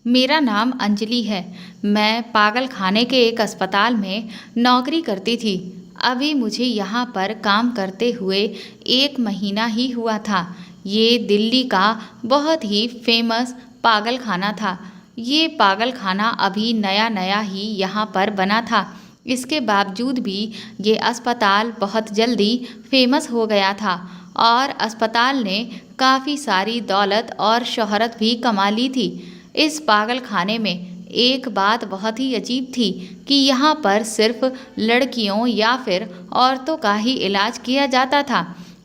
मेरा नाम अंजलि है। मैं पागल खाने के एक अस्पताल में नौकरी करती थी। अभी मुझे यहाँ पर काम करते हुए 1 महीना ही हुआ था। ये दिल्ली का बहुत ही फेमस पागल खाना था। ये पागल खाना अभी नया नया ही यहाँ पर बना था। इसके बावजूद भी ये अस्पताल बहुत जल्दी फेमस हो गया था और अस्पताल ने काफ़ी सारी दौलत और शोहरत भी कमा ली थी। इस पागल खाने में एक बात बहुत ही अजीब थी कि यहाँ पर सिर्फ लड़कियों या फिर औरतों का ही इलाज किया जाता था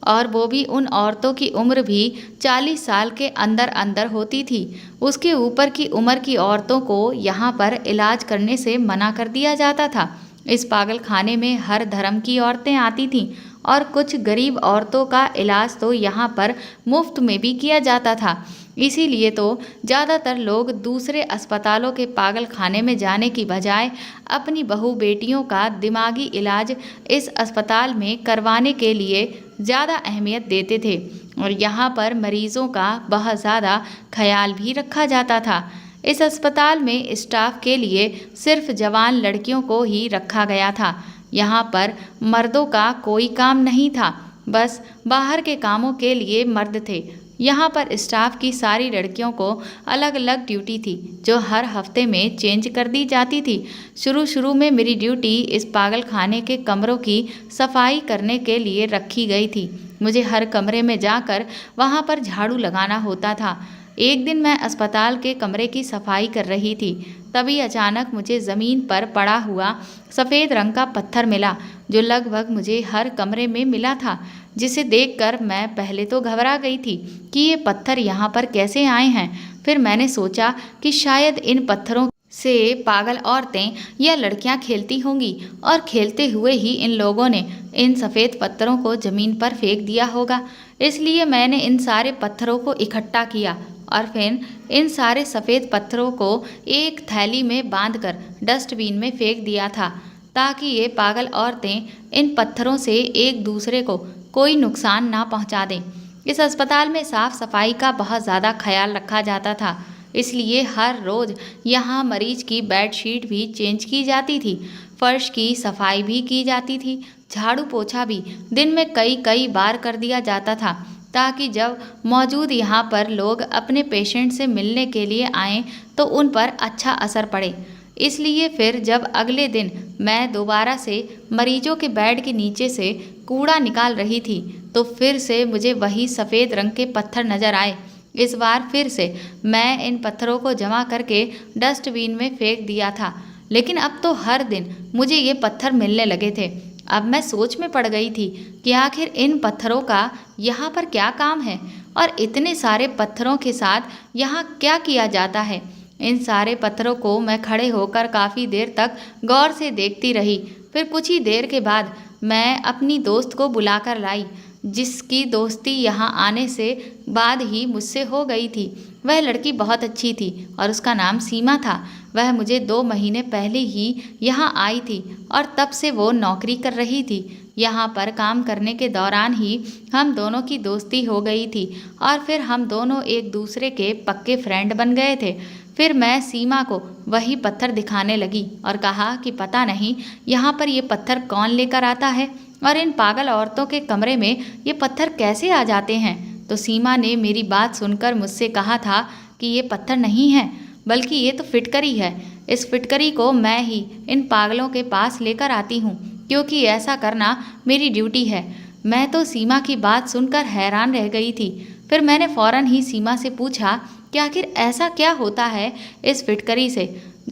और वो भी उन औरतों की उम्र भी 40 साल के अंदर अंदर होती थी। उसके ऊपर की उम्र की औरतों को यहाँ पर इलाज करने से मना कर दिया जाता था। इस पागल खाने में हर धर्म की औरतें आती थीं और कुछ गरीब औरतों का इलाज तो यहाँ पर मुफ्त में भी किया जाता था। इसीलिए तो ज़्यादातर लोग दूसरे अस्पतालों के पागल खाने में जाने की बजाय अपनी बहू बेटियों का दिमागी इलाज इस अस्पताल में करवाने के लिए ज़्यादा अहमियत देते थे और यहाँ पर मरीजों का बहुत ज़्यादा ख्याल भी रखा जाता था। इस अस्पताल में स्टाफ के लिए सिर्फ जवान लड़कियों को ही रखा गया था। यहाँ पर मर्दों का कोई काम नहीं था, बस बाहर के कामों के लिए मर्द थे। यहाँ पर स्टाफ की सारी लड़कियों को अलग अलग ड्यूटी थी जो हर हफ्ते में चेंज कर दी जाती थी। शुरू में मेरी ड्यूटी इस पागल खाने के कमरों की सफाई करने के लिए रखी गई थी। मुझे हर कमरे में जाकर वहाँ पर झाड़ू लगाना होता था। एक दिन मैं अस्पताल के कमरे की सफाई कर रही थी, तभी अचानक मुझे ज़मीन पर पड़ा हुआ सफ़ेद रंग का पत्थर मिला जो लगभग मुझे हर कमरे में मिला था, जिसे देखकर मैं पहले तो घबरा गई थी कि ये पत्थर यहाँ पर कैसे आए हैं। फिर मैंने सोचा कि शायद इन पत्थरों से पागल औरतें या लड़कियाँ खेलती होंगी और खेलते हुए ही इन लोगों ने इन सफ़ेद पत्थरों को ज़मीन पर फेंक दिया होगा। इसलिए मैंने इन सारे पत्थरों को इकट्ठा किया और फिर इन सारे सफ़ेद पत्थरों को एक थैली में बांधकर डस्टबिन में फेंक दिया था ताकि ये पागल औरतें इन पत्थरों से एक दूसरे को कोई नुकसान ना पहुंचा दें। इस अस्पताल में साफ सफाई का बहुत ज़्यादा ख्याल रखा जाता था, इसलिए हर रोज़ यहाँ मरीज की बेडशीट भी चेंज की जाती थी, फर्श की सफाई भी की जाती थी, झाड़ू पोछा भी दिन में कई बार कर दिया जाता था ताकि जब मौजूद यहाँ पर लोग अपने पेशेंट से मिलने के लिए आएँ तो उन पर अच्छा असर पड़े। इसलिए फिर जब अगले दिन मैं दोबारा से मरीजों के बेड के नीचे से कूड़ा निकाल रही थी तो फिर से मुझे वही सफ़ेद रंग के पत्थर नज़र आए। इस बार फिर से मैं इन पत्थरों को जमा करके डस्टबिन में फेंक दिया था, लेकिन अब तो हर दिन मुझे ये पत्थर मिलने लगे थे। अब मैं सोच में पड़ गई थी कि आखिर इन पत्थरों का यहाँ पर क्या काम है और इतने सारे पत्थरों के साथ यहाँ क्या किया जाता है। इन सारे पत्थरों को मैं खड़े होकर काफ़ी देर तक गौर से देखती रही। फिर कुछ ही देर के बाद मैं अपनी दोस्त को बुलाकर लाई, जिसकी दोस्ती यहाँ आने से बाद ही मुझसे हो गई थी। वह लड़की बहुत अच्छी थी और उसका नाम सीमा था। वह मुझे 2 महीने पहले ही यहाँ आई थी और तब से वो नौकरी कर रही थी। यहाँ पर काम करने के दौरान ही हम दोनों की दोस्ती हो गई थी और फिर हम दोनों एक दूसरे के पक्के फ्रेंड बन गए थे। फिर मैं सीमा को वही पत्थर दिखाने लगी और कहा कि पता नहीं यहाँ पर ये पत्थर कौन लेकर आता है और इन पागल औरतों के कमरे में ये पत्थर कैसे आ जाते हैं। तो सीमा ने मेरी बात सुनकर मुझसे कहा था कि ये पत्थर नहीं है, बल्कि ये तो फिटकरी है। इस फिटकरी को मैं ही इन पागलों के पास लेकर आती हूँ क्योंकि ऐसा करना मेरी ड्यूटी है। मैं तो सीमा की बात सुनकर हैरान रह गई थी। फिर मैंने फ़ौरन ही सीमा से पूछा कि आखिर ऐसा क्या होता है इस फिटकरी से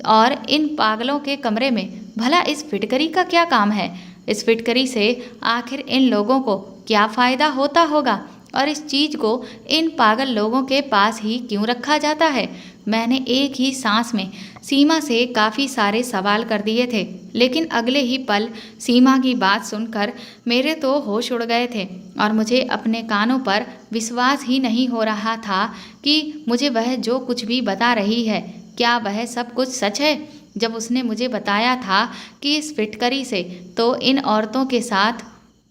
और इन पागलों के कमरे में, भला इस फिटकरी का क्या काम है। इस फिटकरी से आखिर इन लोगों को क्या फ़ायदा होता होगा और इस चीज़ को इन पागल लोगों के पास ही क्यों रखा जाता है। मैंने एक ही सांस में सीमा से काफ़ी सारे सवाल कर दिए थे, लेकिन अगले ही पल सीमा की बात सुनकर मेरे तो होश उड़ गए थे और मुझे अपने कानों पर विश्वास ही नहीं हो रहा था कि मुझे वह जो कुछ भी बता रही है, क्या वह सब कुछ सच है। जब उसने मुझे बताया था कि इस फिटकरी से तो इन औरतों के साथ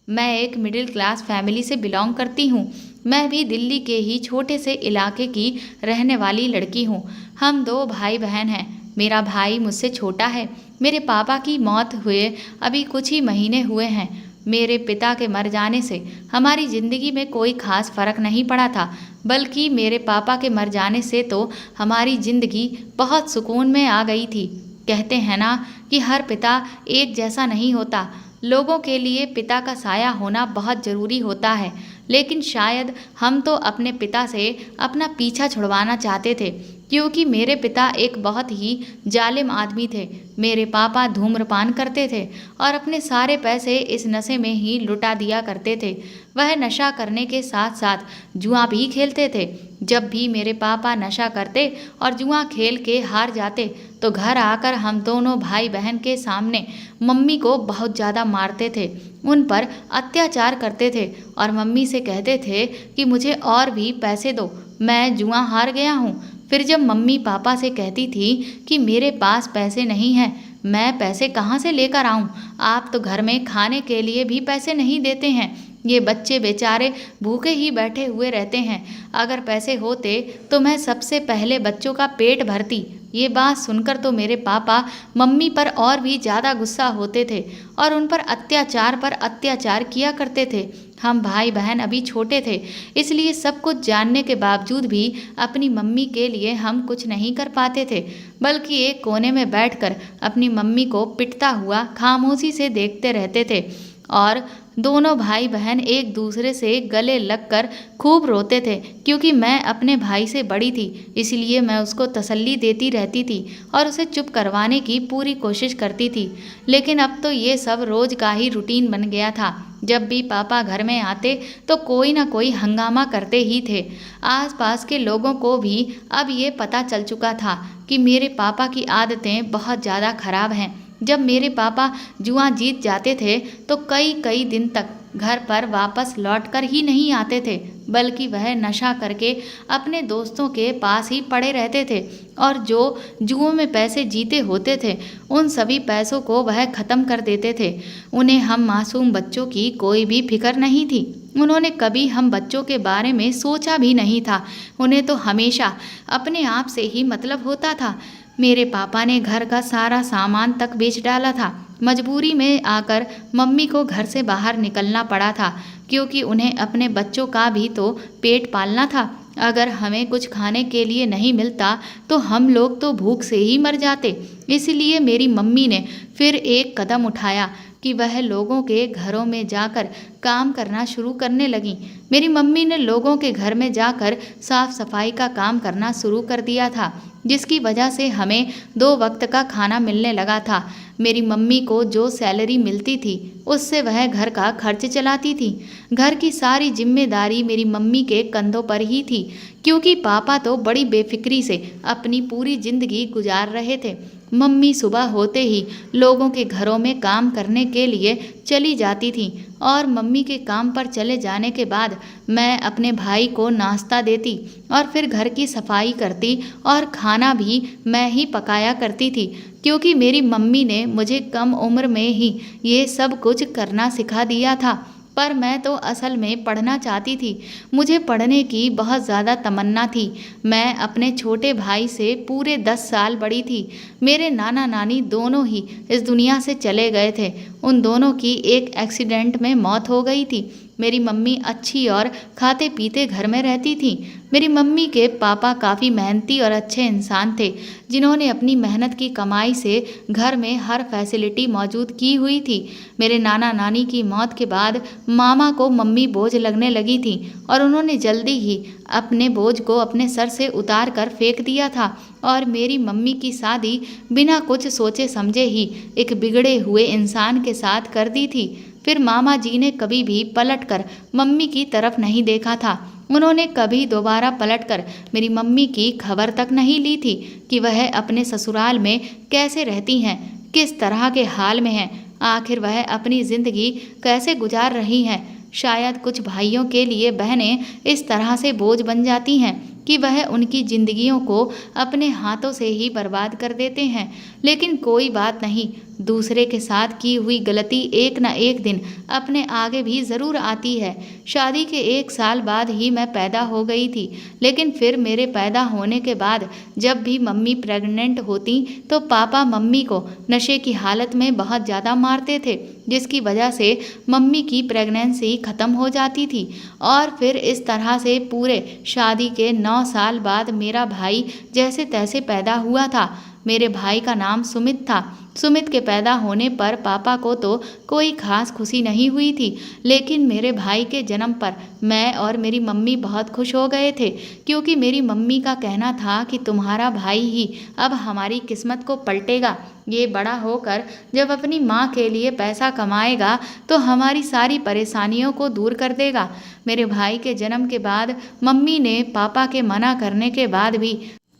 मैं एक मिडिल क्लास फैमिली से बिलोंग करती हूँ, मैं भी दिल्ली के ही छोटे से इलाके की रहने वाली लड़की हूँ। हम 2 भाई बहन हैं। मेरा भाई मुझसे छोटा है। मेरे पापा की मौत हुए अभी कुछ ही महीने हुए हैं। मेरे पिता के मर जाने से हमारी ज़िंदगी में कोई खास फर्क नहीं पड़ा था, बल्कि मेरे पापा के मर जाने से तो हमारी ज़िंदगी बहुत सुकून में आ गई थी। कहते हैं ना कि हर पिता एक जैसा नहीं होता। लोगों के लिए पिता का साया होना बहुत ज़रूरी होता है, लेकिन शायद हम तो अपने पिता से अपना पीछा छुड़वाना चाहते थे, क्योंकि मेरे पिता एक बहुत ही जालिम आदमी थे। मेरे पापा धूम्रपान करते थे और अपने सारे पैसे इस नशे में ही लुटा दिया करते थे। वह नशा करने के साथ साथ जुआ भी खेलते थे। जब भी मेरे पापा नशा करते और जुआ खेल के हार जाते तो घर आकर हम दोनों भाई बहन के सामने मम्मी को बहुत ज़्यादा मारते थे, उन पर अत्याचार करते थे और मम्मी से कहते थे कि मुझे और भी पैसे दो, मैं जुआ हार गया हूँ। फिर जब मम्मी पापा से कहती थी कि मेरे पास पैसे नहीं हैं, मैं पैसे कहाँ से लेकर आऊँ, आप तो घर में खाने के लिए भी पैसे नहीं देते हैं, ये बच्चे बेचारे भूखे ही बैठे हुए रहते हैं, अगर पैसे होते तो मैं सबसे पहले बच्चों का पेट भरती। ये बात सुनकर तो मेरे पापा मम्मी पर और भी ज़्यादा गुस्सा होते थे और उन पर अत्याचार किया करते थे। हम भाई बहन अभी छोटे थे, इसलिए सब कुछ जानने के बावजूद भी अपनी मम्मी के लिए हम कुछ नहीं कर पाते थे, बल्कि एक कोने में बैठकर अपनी मम्मी को पिटता हुआ खामोशी से देखते रहते थे। और दोनों भाई बहन एक दूसरे से गले लगकर खूब रोते थे, क्योंकि मैं अपने भाई से बड़ी थी, इसलिए मैं उसको तसल्ली देती रहती थी और उसे चुप करवाने की पूरी कोशिश करती थी। लेकिन अब तो ये सब रोज़ का ही रूटीन बन गया था। जब भी पापा घर में आते तो कोई ना कोई हंगामा करते ही थे। आसपास के लोगों को भी अब ये पता चल चुका था कि मेरे पापा की आदतें बहुत ज़्यादा खराब हैं। जब मेरे पापा जुआ जीत जाते थे तो कई कई दिन तक घर पर वापस लौटकर ही नहीं आते थे, बल्कि वह नशा करके अपने दोस्तों के पास ही पड़े रहते थे और जो जुओं में पैसे जीते होते थे उन सभी पैसों को वह ख़त्म कर देते थे। उन्हें हम मासूम बच्चों की कोई भी फिक्र नहीं थी। उन्होंने कभी हम बच्चों के बारे में सोचा भी नहीं था। उन्हें तो हमेशा अपने आप से ही मतलब होता था। मेरे पापा ने घर का सारा सामान तक बेच डाला था। मजबूरी में आकर मम्मी को घर से बाहर निकलना पड़ा था, क्योंकि उन्हें अपने बच्चों का भी तो पेट पालना था। अगर हमें कुछ खाने के लिए नहीं मिलता तो हम लोग तो भूख से ही मर जाते। इसलिए मेरी मम्मी ने फिर एक कदम उठाया कि वह लोगों के घरों में जाकर काम करना शुरू करने लगी। मेरी मम्मी ने लोगों के घर में जाकर साफ सफाई का काम करना शुरू कर दिया था, जिसकी वजह से हमें 2 वक्त का खाना मिलने लगा था। मेरी मम्मी को जो सैलरी मिलती थी उससे वह घर का खर्च चलाती थी। घर की सारी जिम्मेदारी मेरी मम्मी के कंधों पर ही थी, क्योंकि पापा तो बड़ी बेफिक्री से अपनी पूरी जिंदगी गुजार रहे थे। मम्मी सुबह होते ही लोगों के घरों में काम करने के लिए चली जाती थी और मम्मी के काम पर चले जाने के बाद मैं अपने भाई को नाश्ता देती और फिर घर की सफाई करती और खाना भी मैं ही पकाया करती थी, क्योंकि मेरी मम्मी ने मुझे कम उम्र में ही ये सब कुछ करना सिखा दिया था। पर मैं तो असल में पढ़ना चाहती थी। मुझे पढ़ने की बहुत ज़्यादा तमन्ना थी। मैं अपने छोटे भाई से पूरे 10 साल बड़ी थी। मेरे नाना नानी दोनों ही इस दुनिया से चले गए थे। उन दोनों की एक एक्सीडेंट में मौत हो गई थी। मेरी मम्मी अच्छी और खाते पीते घर में रहती थी। मेरी मम्मी के पापा काफ़ी मेहनती और अच्छे इंसान थे, जिन्होंने अपनी मेहनत की कमाई से घर में हर फैसिलिटी मौजूद की हुई थी। मेरे नाना नानी की मौत के बाद मामा को मम्मी बोझ लगने लगी थी और उन्होंने जल्दी ही अपने बोझ को अपने सर से उतार कर फेंक दिया था और मेरी मम्मी की शादी बिना कुछ सोचे समझे ही एक बिगड़े हुए इंसान के साथ कर दी थी। फिर मामा जी ने कभी भी पलटकर मम्मी की तरफ नहीं देखा था। उन्होंने कभी दोबारा पलटकर मेरी मम्मी की खबर तक नहीं ली थी कि वह अपने ससुराल में कैसे रहती हैं, किस तरह के हाल में हैं, आखिर वह अपनी ज़िंदगी कैसे गुजार रही हैं। शायद कुछ भाइयों के लिए बहनें इस तरह से बोझ बन जाती हैं कि वह उनकी जिंदगियों को अपने हाथों से ही बर्बाद कर देते हैं। लेकिन कोई बात नहीं, दूसरे के साथ की हुई गलती एक न एक दिन अपने आगे भी ज़रूर आती है। शादी के 1 साल बाद ही मैं पैदा हो गई थी, लेकिन फिर मेरे पैदा होने के बाद जब भी मम्मी प्रेग्नेंट होती तो पापा मम्मी को नशे की हालत में बहुत ज़्यादा मारते थे, जिसकी वजह से मम्मी की प्रेगनेंसी ख़त्म हो जाती थी। और फिर इस तरह से पूरे शादी के 9 साल बाद मेरा भाई जैसे तैसे पैदा हुआ था। मेरे भाई का नाम सुमित था। सुमित के पैदा होने पर पापा को तो कोई खास खुशी नहीं हुई थी, लेकिन मेरे भाई के जन्म पर मैं और मेरी मम्मी बहुत खुश हो गए थे, क्योंकि मेरी मम्मी का कहना था कि तुम्हारा भाई ही अब हमारी किस्मत को पलटेगा। ये बड़ा होकर जब अपनी माँ के लिए पैसा कमाएगा तो हमारी सारी परेशानियों को दूर कर देगा। मेरे भाई के जन्म के बाद मम्मी ने पापा के मना करने के बाद भी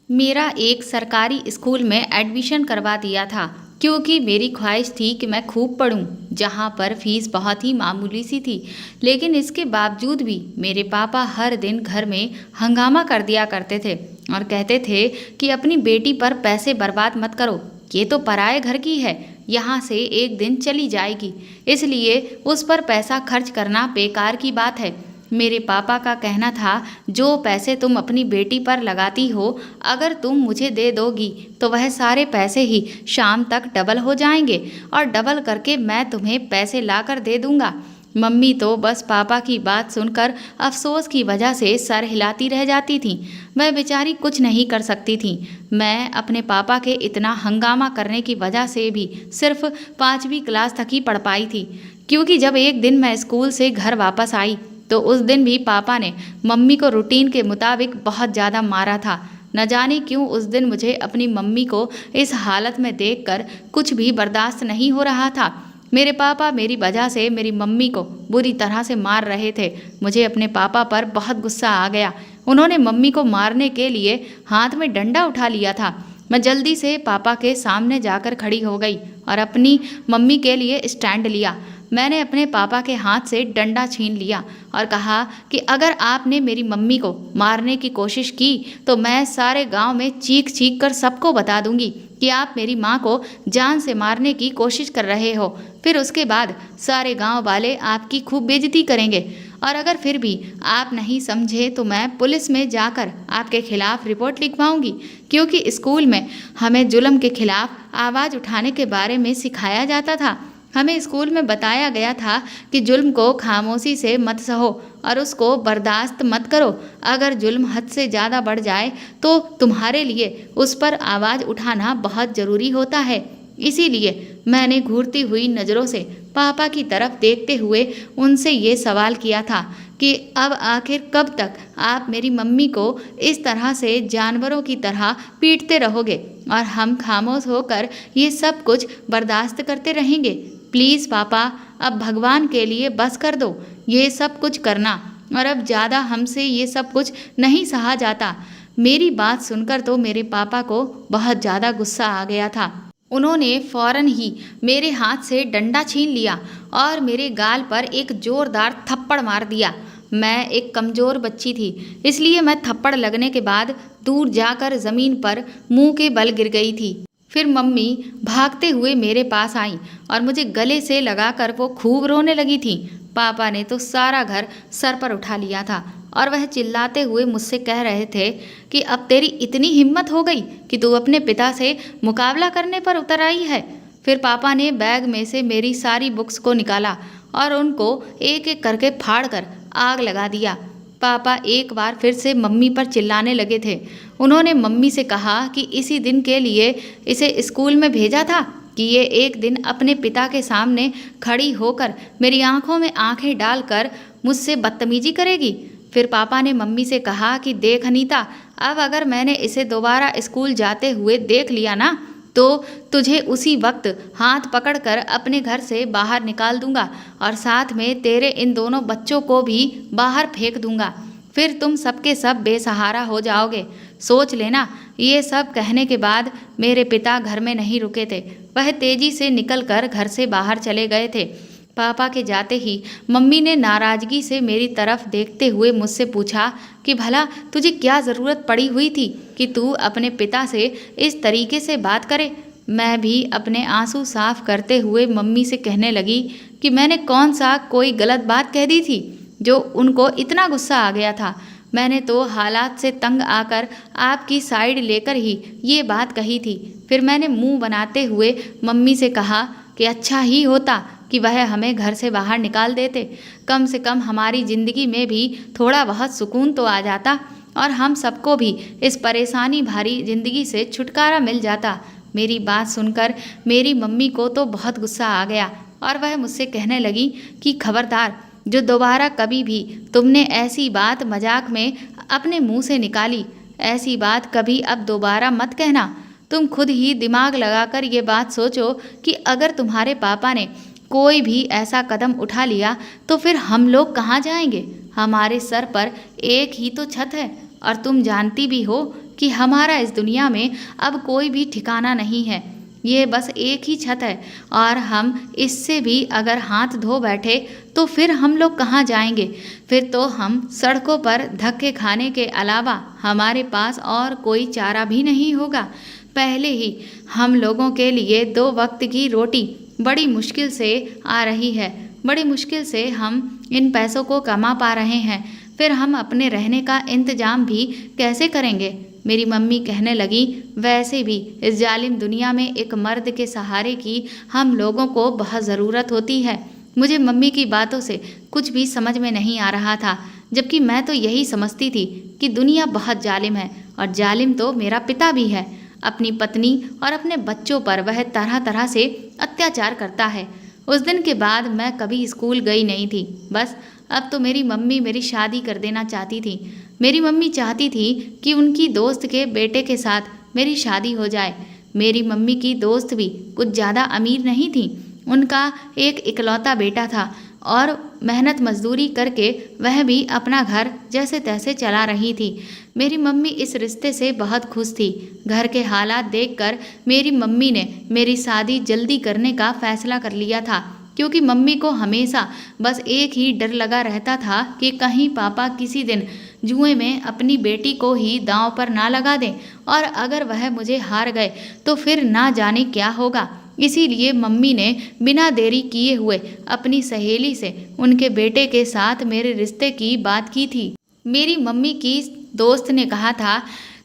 मेरा एक सरकारी स्कूल में एडमिशन करवा दिया था, क्योंकि मेरी ख्वाहिश थी कि मैं खूब पढूं, जहां पर फीस बहुत ही मामूली सी थी। लेकिन इसके बावजूद भी मेरे पापा हर दिन घर में हंगामा कर दिया करते थे और कहते थे कि अपनी बेटी पर पैसे बर्बाद मत करो, ये तो पराए घर की है, यहाँ से एक दिन चली जाएगी, इसलिए उस पर पैसा खर्च करना बेकार की बात है। मेरे पापा का कहना था, जो पैसे तुम अपनी बेटी पर लगाती हो, अगर तुम मुझे दे दोगी तो वह सारे पैसे ही शाम तक डबल हो जाएंगे और डबल करके मैं तुम्हें पैसे लाकर दे दूंगा। मम्मी तो बस पापा की बात सुनकर अफसोस की वजह से सर हिलाती रह जाती थी। वह बेचारी कुछ नहीं कर सकती थी। मैं अपने पापा के इतना हंगामा करने की वजह से भी सिर्फ 5वीं क्लास तक ही पढ़ पाई थी, क्योंकि जब एक दिन मैं स्कूल से घर वापस आई तो उस दिन भी पापा ने मम्मी को रूटीन के मुताबिक बहुत ज़्यादा मारा था। न जाने क्यों उस दिन मुझे अपनी मम्मी को इस हालत में देखकर कुछ भी बर्दाश्त नहीं हो रहा था। मेरे पापा मेरी वजह से मेरी मम्मी को बुरी तरह से मार रहे थे। मुझे अपने पापा पर बहुत गुस्सा आ गया। उन्होंने मम्मी को मारने के लिए हाथ में डंडा उठा लिया था। मैं जल्दी से पापा के सामने जाकर खड़ी हो गई और अपनी मम्मी के लिए स्टैंड लिया। मैंने अपने पापा के हाथ से डंडा छीन लिया और कहा कि अगर आपने मेरी मम्मी को मारने की कोशिश की तो मैं सारे गांव में चीख चीख कर सबको बता दूंगी कि आप मेरी माँ को जान से मारने की कोशिश कर रहे हो। फिर उसके बाद सारे गांव वाले आपकी खूब बेइज्जती करेंगे और अगर फिर भी आप नहीं समझे तो मैं पुलिस में जाकर आपके खिलाफ रिपोर्ट लिखवाऊंगी, क्योंकि स्कूल में हमें जुल्म के खिलाफ आवाज़ उठाने के बारे में सिखाया जाता था। हमें स्कूल में बताया गया था कि जुल्म को खामोशी से मत सहो और उसको बर्दाश्त मत करो। अगर जुल्म हद से ज़्यादा बढ़ जाए तो तुम्हारे लिए उस पर आवाज़ उठाना बहुत ज़रूरी होता है। इसीलिए मैंने घूरती हुई नज़रों से पापा की तरफ देखते हुए उनसे ये सवाल किया था कि अब आखिर कब तक आप मेरी मम्मी को इस तरह से जानवरों की तरह पीटते रहोगे और हम खामोश होकर ये सब कुछ बर्दाश्त करते रहेंगे। प्लीज़ पापा, अब भगवान के लिए बस कर दो ये सब कुछ करना, और अब ज़्यादा हमसे ये सब कुछ नहीं सहा जाता। मेरी बात सुनकर तो मेरे पापा को बहुत ज़्यादा गुस्सा आ गया था। उन्होंने फौरन ही मेरे हाथ से डंडा छीन लिया और मेरे गाल पर एक जोरदार थप्पड़ मार दिया। मैं एक कमज़ोर बच्ची थी, इसलिए मैं थप्पड़ लगने के बाद दूर जाकर ज़मीन पर मुंह के बल गिर गई थी। फिर मम्मी भागते हुए मेरे पास आई और मुझे गले से लगाकर वो खूब रोने लगी थी। पापा ने तो सारा घर सर पर उठा लिया था और वह चिल्लाते हुए मुझसे कह रहे थे कि अब तेरी इतनी हिम्मत हो गई कि तू अपने पिता से मुकाबला करने पर उतर आई है। फिर पापा ने बैग में से मेरी सारी बुक्स को निकाला और उनको एक एक करके फाड़ कर आग लगा दिया। पापा एक बार फिर से मम्मी पर चिल्लाने लगे थे। उन्होंने मम्मी से कहा कि इसी दिन के लिए इसे स्कूल में भेजा था कि ये एक दिन अपने पिता के सामने खड़ी होकर मेरी आंखों में आंखें डालकर मुझसे बदतमीजी करेगी। फिर पापा ने मम्मी से कहा कि देख अनीता, अब अगर मैंने इसे दोबारा स्कूल जाते हुए देख लिया ना तो तुझे उसी वक्त हाथ पकड़कर अपने घर से बाहर निकाल दूंगा और साथ में तेरे इन दोनों बच्चों को भी बाहर फेंक दूंगा। फिर तुम सबके सब बेसहारा हो जाओगे। सोच लेना। ये सब कहने के बाद मेरे पिता घर में नहीं रुके थे। वह तेजी से निकलकर घर से बाहर चले गए थे। पापा के जाते ही मम्मी ने नाराज़गी से मेरी तरफ देखते हुए मुझसे पूछा कि भला तुझे क्या ज़रूरत पड़ी हुई थी कि तू अपने पिता से इस तरीके से बात करे। मैं भी अपने आंसू साफ करते हुए मम्मी से कहने लगी कि मैंने कौन सा कोई गलत बात कह दी थी जो उनको इतना गुस्सा आ गया था। मैंने तो हालात से तंग आकर आपकी साइड लेकर ही ये बात कही थी। फिर मैंने मुंह बनाते हुए मम्मी से कहा कि अच्छा ही होता कि वह हमें घर से बाहर निकाल देते, कम से कम हमारी ज़िंदगी में भी थोड़ा बहुत सुकून तो आ जाता और हम सबको भी इस परेशानी भरी ज़िंदगी से छुटकारा मिल जाता। मेरी बात सुनकर मेरी मम्मी को तो बहुत गुस्सा आ गया और वह मुझसे कहने लगी कि खबरदार, जो दोबारा कभी भी तुमने ऐसी बात मजाक में अपने मुंह से निकाली, ऐसी बात कभी अब दोबारा मत कहना। तुम खुद ही दिमाग लगाकर ये बात सोचो कि अगर तुम्हारे पापा ने कोई भी ऐसा कदम उठा लिया तो फिर हम लोग कहाँ जाएंगे? हमारे सर पर एक ही तो छत है और तुम जानती भी हो कि हमारा इस दुनिया में अब कोई भी ठिकाना नहीं है। ये बस एक ही छत है और हम इससे भी अगर हाथ धो बैठे तो फिर हम लोग कहाँ जाएंगे? फिर तो हम सड़कों पर धक्के खाने के अलावा हमारे पास और कोई चारा भी नहीं होगा। पहले ही हम लोगों के लिए 2 वक्त की रोटी बड़ी मुश्किल से आ रही है, बड़ी मुश्किल से हम इन पैसों को कमा पा रहे हैं, फिर हम अपने रहने का इंतजाम भी कैसे करेंगे? मेरी मम्मी कहने लगी, वैसे भी इस जालिम दुनिया में एक मर्द के सहारे की हम लोगों को बहुत ज़रूरत होती है। मुझे मम्मी की बातों से कुछ भी समझ में नहीं आ रहा था, जबकि मैं तो यही समझती थी कि दुनिया बहुत जालिम है और जालिम तो मेरा पिता भी है। अपनी पत्नी और अपने बच्चों पर वह तरह तरह से अत्याचार करता है। उस दिन के बाद मैं कभी स्कूल गई नहीं थी। बस अब तो मेरी मम्मी मेरी शादी कर देना चाहती थी। मेरी मम्मी चाहती थी कि उनकी दोस्त के बेटे के साथ मेरी शादी हो जाए। मेरी मम्मी की दोस्त भी कुछ ज़्यादा अमीर नहीं थी। उनका एक इकलौता बेटा था और मेहनत मजदूरी करके वह भी अपना घर जैसे तैसे चला रही थी। मेरी मम्मी इस रिश्ते से बहुत खुश थी। घर के हालात देखकर मेरी मम्मी ने मेरी शादी जल्दी करने का फैसला कर लिया था, क्योंकि मम्मी को हमेशा बस एक ही डर लगा रहता था कि कहीं पापा किसी दिन जुए में अपनी बेटी को ही दांव पर ना लगा दें और अगर वह मुझे हार गए तो फिर ना जाने क्या होगा। इसीलिए मम्मी ने बिना देरी किए हुए अपनी सहेली से उनके बेटे के साथ मेरे रिश्ते की बात की थी। मेरी मम्मी की दोस्त ने कहा था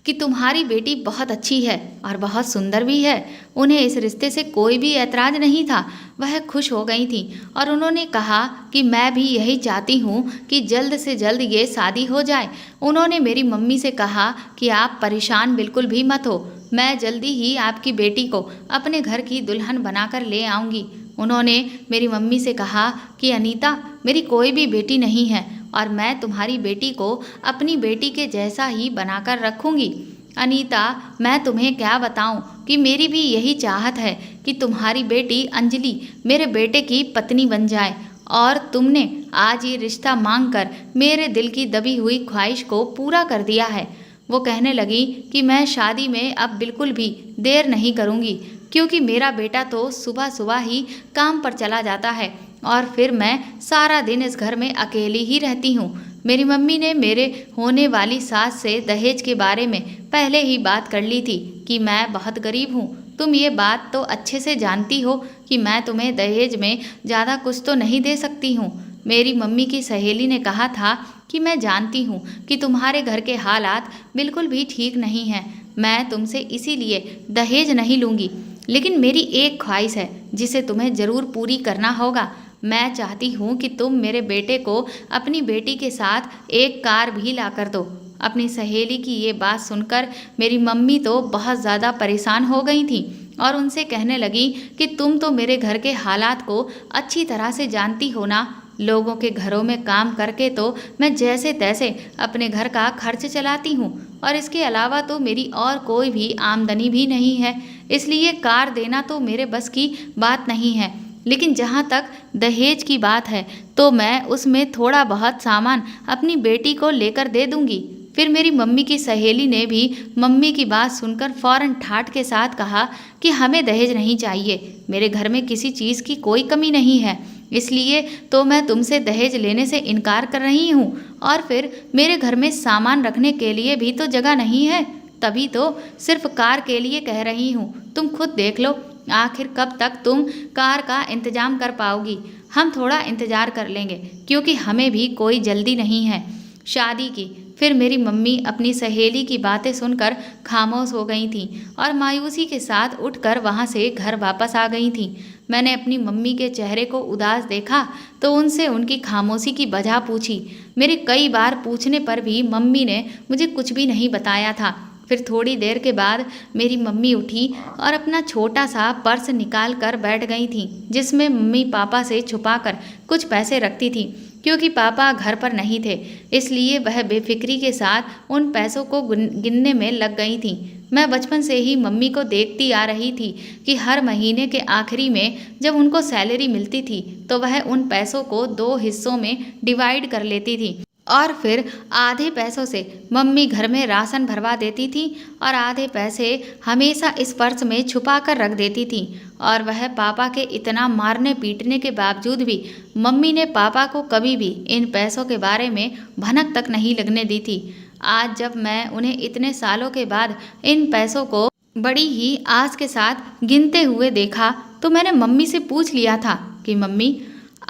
कि तुम्हारी बेटी बहुत अच्छी है और बहुत सुंदर भी है। उन्हें इस रिश्ते से कोई भी ऐतराज़ नहीं था। वह खुश हो गई थी और उन्होंने कहा कि मैं भी यही चाहती हूँ कि जल्द से जल्द ये शादी हो जाए। उन्होंने मेरी मम्मी से कहा कि आप परेशान बिल्कुल भी मत हो, मैं जल्दी ही आपकी बेटी को अपने घर की दुल्हन बनाकर ले आऊँगी। उन्होंने मेरी मम्मी से कहा कि अनीता, मेरी कोई भी बेटी नहीं है और मैं तुम्हारी बेटी को अपनी बेटी के जैसा ही बनाकर रखूँगी। अनीता, मैं तुम्हें क्या बताऊं कि मेरी भी यही चाहत है कि तुम्हारी बेटी अंजलि मेरे बेटे की पत्नी बन जाए और तुमने आज ये रिश्ता मांगकर मेरे दिल की दबी हुई ख्वाहिश को पूरा कर दिया है। वो कहने लगी कि मैं शादी में अब बिल्कुल भी देर नहीं करूँगी, क्योंकि मेरा बेटा तो सुबह सुबह ही काम पर चला जाता है और फिर मैं सारा दिन इस घर में अकेली ही रहती हूँ। मेरी मम्मी ने मेरे होने वाली सास से दहेज के बारे में पहले ही बात कर ली थी कि मैं बहुत गरीब हूँ। तुम ये बात तो अच्छे से जानती हो कि मैं तुम्हें दहेज में ज़्यादा कुछ तो नहीं दे सकती हूँ। मेरी मम्मी की सहेली ने कहा था कि मैं जानती हूँ कि तुम्हारे घर के हालात बिल्कुल भी ठीक नहीं हैं, मैं तुमसे इसीलिए दहेज नहीं लूँगी, लेकिन मेरी एक ख्वाहिश है जिसे तुम्हें ज़रूर पूरी करना होगा। मैं चाहती हूँ कि तुम मेरे बेटे को अपनी बेटी के साथ एक कार भी ला कर दो। अपनी सहेली की ये बात सुनकर मेरी मम्मी तो बहुत ज़्यादा परेशान हो गई थी और उनसे कहने लगी कि तुम तो मेरे घर के हालात को अच्छी तरह से जानती हो ना। लोगों के घरों में काम करके तो मैं जैसे तैसे अपने घर का खर्च चलाती हूँ और इसके अलावा तो मेरी और कोई भी आमदनी भी नहीं है, इसलिए कार देना तो मेरे बस की बात नहीं है। लेकिन जहाँ तक दहेज की बात है तो मैं उसमें थोड़ा बहुत सामान अपनी बेटी को लेकर दे दूँगी। फिर मेरी मम्मी की सहेली ने भी मम्मी की बात सुनकर फ़ौरन ठाठ के साथ कहा कि हमें दहेज नहीं चाहिए, मेरे घर में किसी चीज़ की कोई कमी नहीं है, इसलिए तो मैं तुमसे दहेज लेने से इनकार कर रही हूँ और फिर मेरे घर में सामान रखने के लिए भी तो जगह नहीं है, तभी तो सिर्फ कार के लिए कह रही हूँ। तुम खुद देख लो, आखिर कब तक तुम कार का इंतजाम कर पाओगी। हम थोड़ा इंतजार कर लेंगे, क्योंकि हमें भी कोई जल्दी नहीं है शादी की। फिर मेरी मम्मी अपनी सहेली की बातें सुनकर खामोश हो गई थीं और मायूसी के साथ उठकर वहाँ से घर वापस आ गई थीं। मैंने अपनी मम्मी के चेहरे को उदास देखा तो उनसे उनकी खामोशी की वजह पूछी। मेरे कई बार पूछने पर भी मम्मी ने मुझे कुछ भी नहीं बताया था। फिर थोड़ी देर के बाद मेरी मम्मी उठी और अपना छोटा सा पर्स निकाल कर बैठ गई थी, जिसमें मम्मी पापा से छुपाकर कुछ पैसे रखती थी। क्योंकि पापा घर पर नहीं थे, इसलिए वह बेफिक्री के साथ उन पैसों को गिनने में लग गई थी। मैं बचपन से ही मम्मी को देखती आ रही थी कि हर महीने के आखिरी में जब उनको सैलरी मिलती थी तो वह उन पैसों को 2 हिस्सों में डिवाइड कर लेती थी और फिर आधे पैसों से मम्मी घर में राशन भरवा देती थी और आधे पैसे हमेशा इस पर्स में छुपा कर रख देती थी। और वह पापा के इतना मारने पीटने के बावजूद भी मम्मी ने पापा को कभी भी इन पैसों के बारे में भनक तक नहीं लगने दी थी। आज जब मैं उन्हें इतने सालों के बाद इन पैसों को बड़ी ही आस के साथ गिनते हुए देखा तो मैंने मम्मी से पूछ लिया था कि मम्मी,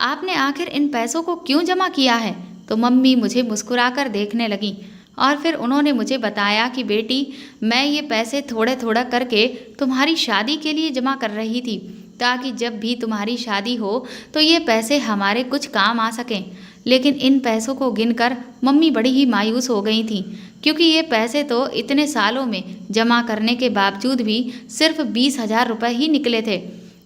आपने आखिर इन पैसों को क्यों जमा किया है? तो मम्मी मुझे मुस्कुराकर देखने लगी और फिर उन्होंने मुझे बताया कि बेटी, मैं ये पैसे थोड़े थोड़ा करके तुम्हारी शादी के लिए जमा कर रही थी, ताकि जब भी तुम्हारी शादी हो तो ये पैसे हमारे कुछ काम आ सकें। लेकिन इन पैसों को गिनकर मम्मी बड़ी ही मायूस हो गई थी, क्योंकि ये पैसे तो इतने सालों में जमा करने के बावजूद भी सिर्फ 20,000 रुपये ही निकले थे।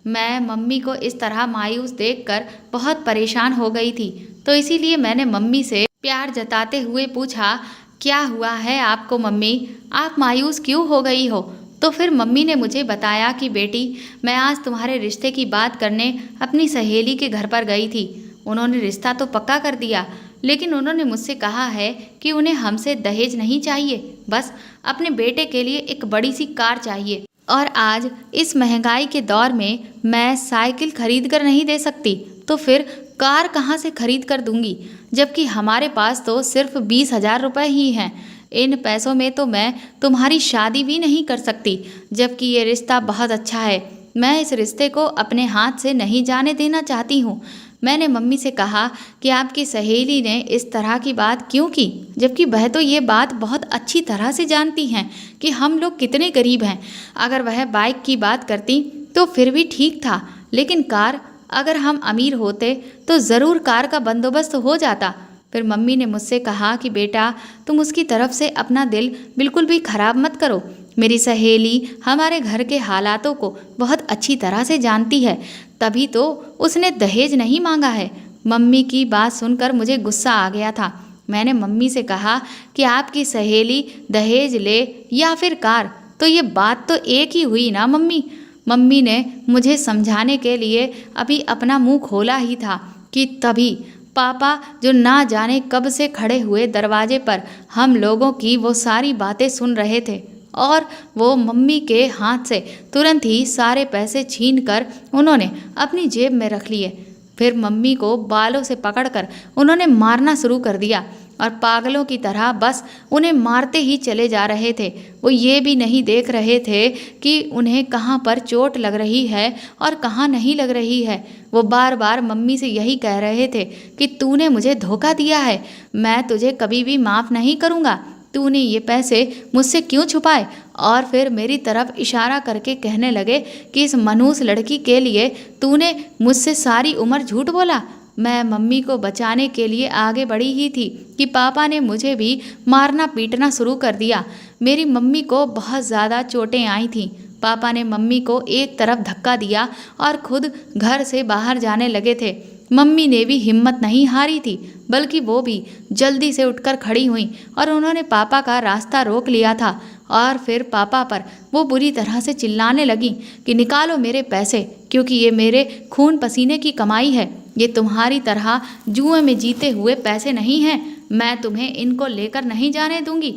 मैं मम्मी को इस तरह मायूस देखकर बहुत परेशान हो गई थी, तो इसीलिए मैंने मम्मी से प्यार जताते हुए पूछा, क्या हुआ है आपको मम्मी, आप मायूस क्यों हो गई हो? तो फिर मम्मी ने मुझे बताया कि बेटी, मैं आज तुम्हारे रिश्ते की बात करने अपनी सहेली के घर पर गई थी। उन्होंने रिश्ता तो पक्का कर दिया, लेकिन उन्होंने मुझसे कहा है कि उन्हें हमसे दहेज नहीं चाहिए, बस अपने बेटे के लिए एक बड़ी सी कार चाहिए। और आज इस महंगाई के दौर में मैं साइकिल खरीद कर नहीं दे सकती, तो फिर कार कहाँ से खरीद कर दूंगी, जबकि हमारे पास तो सिर्फ 20,000 रुपये ही हैं। इन पैसों में तो मैं तुम्हारी शादी भी नहीं कर सकती, जबकि ये रिश्ता बहुत अच्छा है। मैं इस रिश्ते को अपने हाथ से नहीं जाने देना चाहती हूँ। मैंने मम्मी से कहा कि आपकी सहेली ने इस तरह की बात क्यों की, जबकि वह तो ये बात बहुत अच्छी तरह से जानती हैं कि हम लोग कितने गरीब हैं। अगर वह बाइक की बात करती तो फिर भी ठीक था, लेकिन कार, अगर हम अमीर होते तो ज़रूर कार का बंदोबस्त हो जाता। फिर मम्मी ने मुझसे कहा कि बेटा, तुम उसकी तरफ से अपना दिल बिल्कुल भी खराब मत करो। मेरी सहेली हमारे घर के हालातों को बहुत अच्छी तरह से जानती है, तभी तो उसने दहेज नहीं मांगा है। मम्मी की बात सुनकर मुझे गुस्सा आ गया था। मैंने मम्मी से कहा कि आपकी सहेली दहेज ले या फिर कार, तो ये बात तो एक ही हुई ना मम्मी। मम्मी ने मुझे समझाने के लिए अभी अपना मुंह खोला ही था कि तभी पापा, जो ना जाने कब से खड़े हुए दरवाजे पर हम लोगों की वो सारी बातें सुन रहे थे, और वो मम्मी के हाथ से तुरंत ही सारे पैसे छीनकर उन्होंने अपनी जेब में रख लिए। फिर मम्मी को बालों से पकड़कर उन्होंने मारना शुरू कर दिया और पागलों की तरह बस उन्हें मारते ही चले जा रहे थे। वो ये भी नहीं देख रहे थे कि उन्हें कहाँ पर चोट लग रही है और कहाँ नहीं लग रही है। वो बार बार मम्मी से यही कह रहे थे कि तूने मुझे धोखा दिया है, मैं तुझे कभी भी माफ़ नहीं करूँगा, तूने ये पैसे मुझसे क्यों छुपाए? और फिर मेरी तरफ इशारा करके कहने लगे कि इस मनहूस लड़की के लिए तूने मुझसे सारी उम्र झूठ बोला। मैं मम्मी को बचाने के लिए आगे बढ़ी ही थी कि पापा ने मुझे भी मारना पीटना शुरू कर दिया। मेरी मम्मी को बहुत ज़्यादा चोटें आई थीं। पापा ने मम्मी को एक तरफ धक्का दिया और खुद घर से बाहर जाने लगे थे। मम्मी ने भी हिम्मत नहीं हारी थी, बल्कि वो भी जल्दी से उठकर खड़ी हुई और उन्होंने पापा का रास्ता रोक लिया था। और फिर पापा पर वो बुरी तरह से चिल्लाने लगी कि निकालो मेरे पैसे, क्योंकि ये मेरे खून पसीने की कमाई है, ये तुम्हारी तरह जुए में जीते हुए पैसे नहीं हैं, मैं तुम्हें इनको लेकर नहीं जाने दूंगी।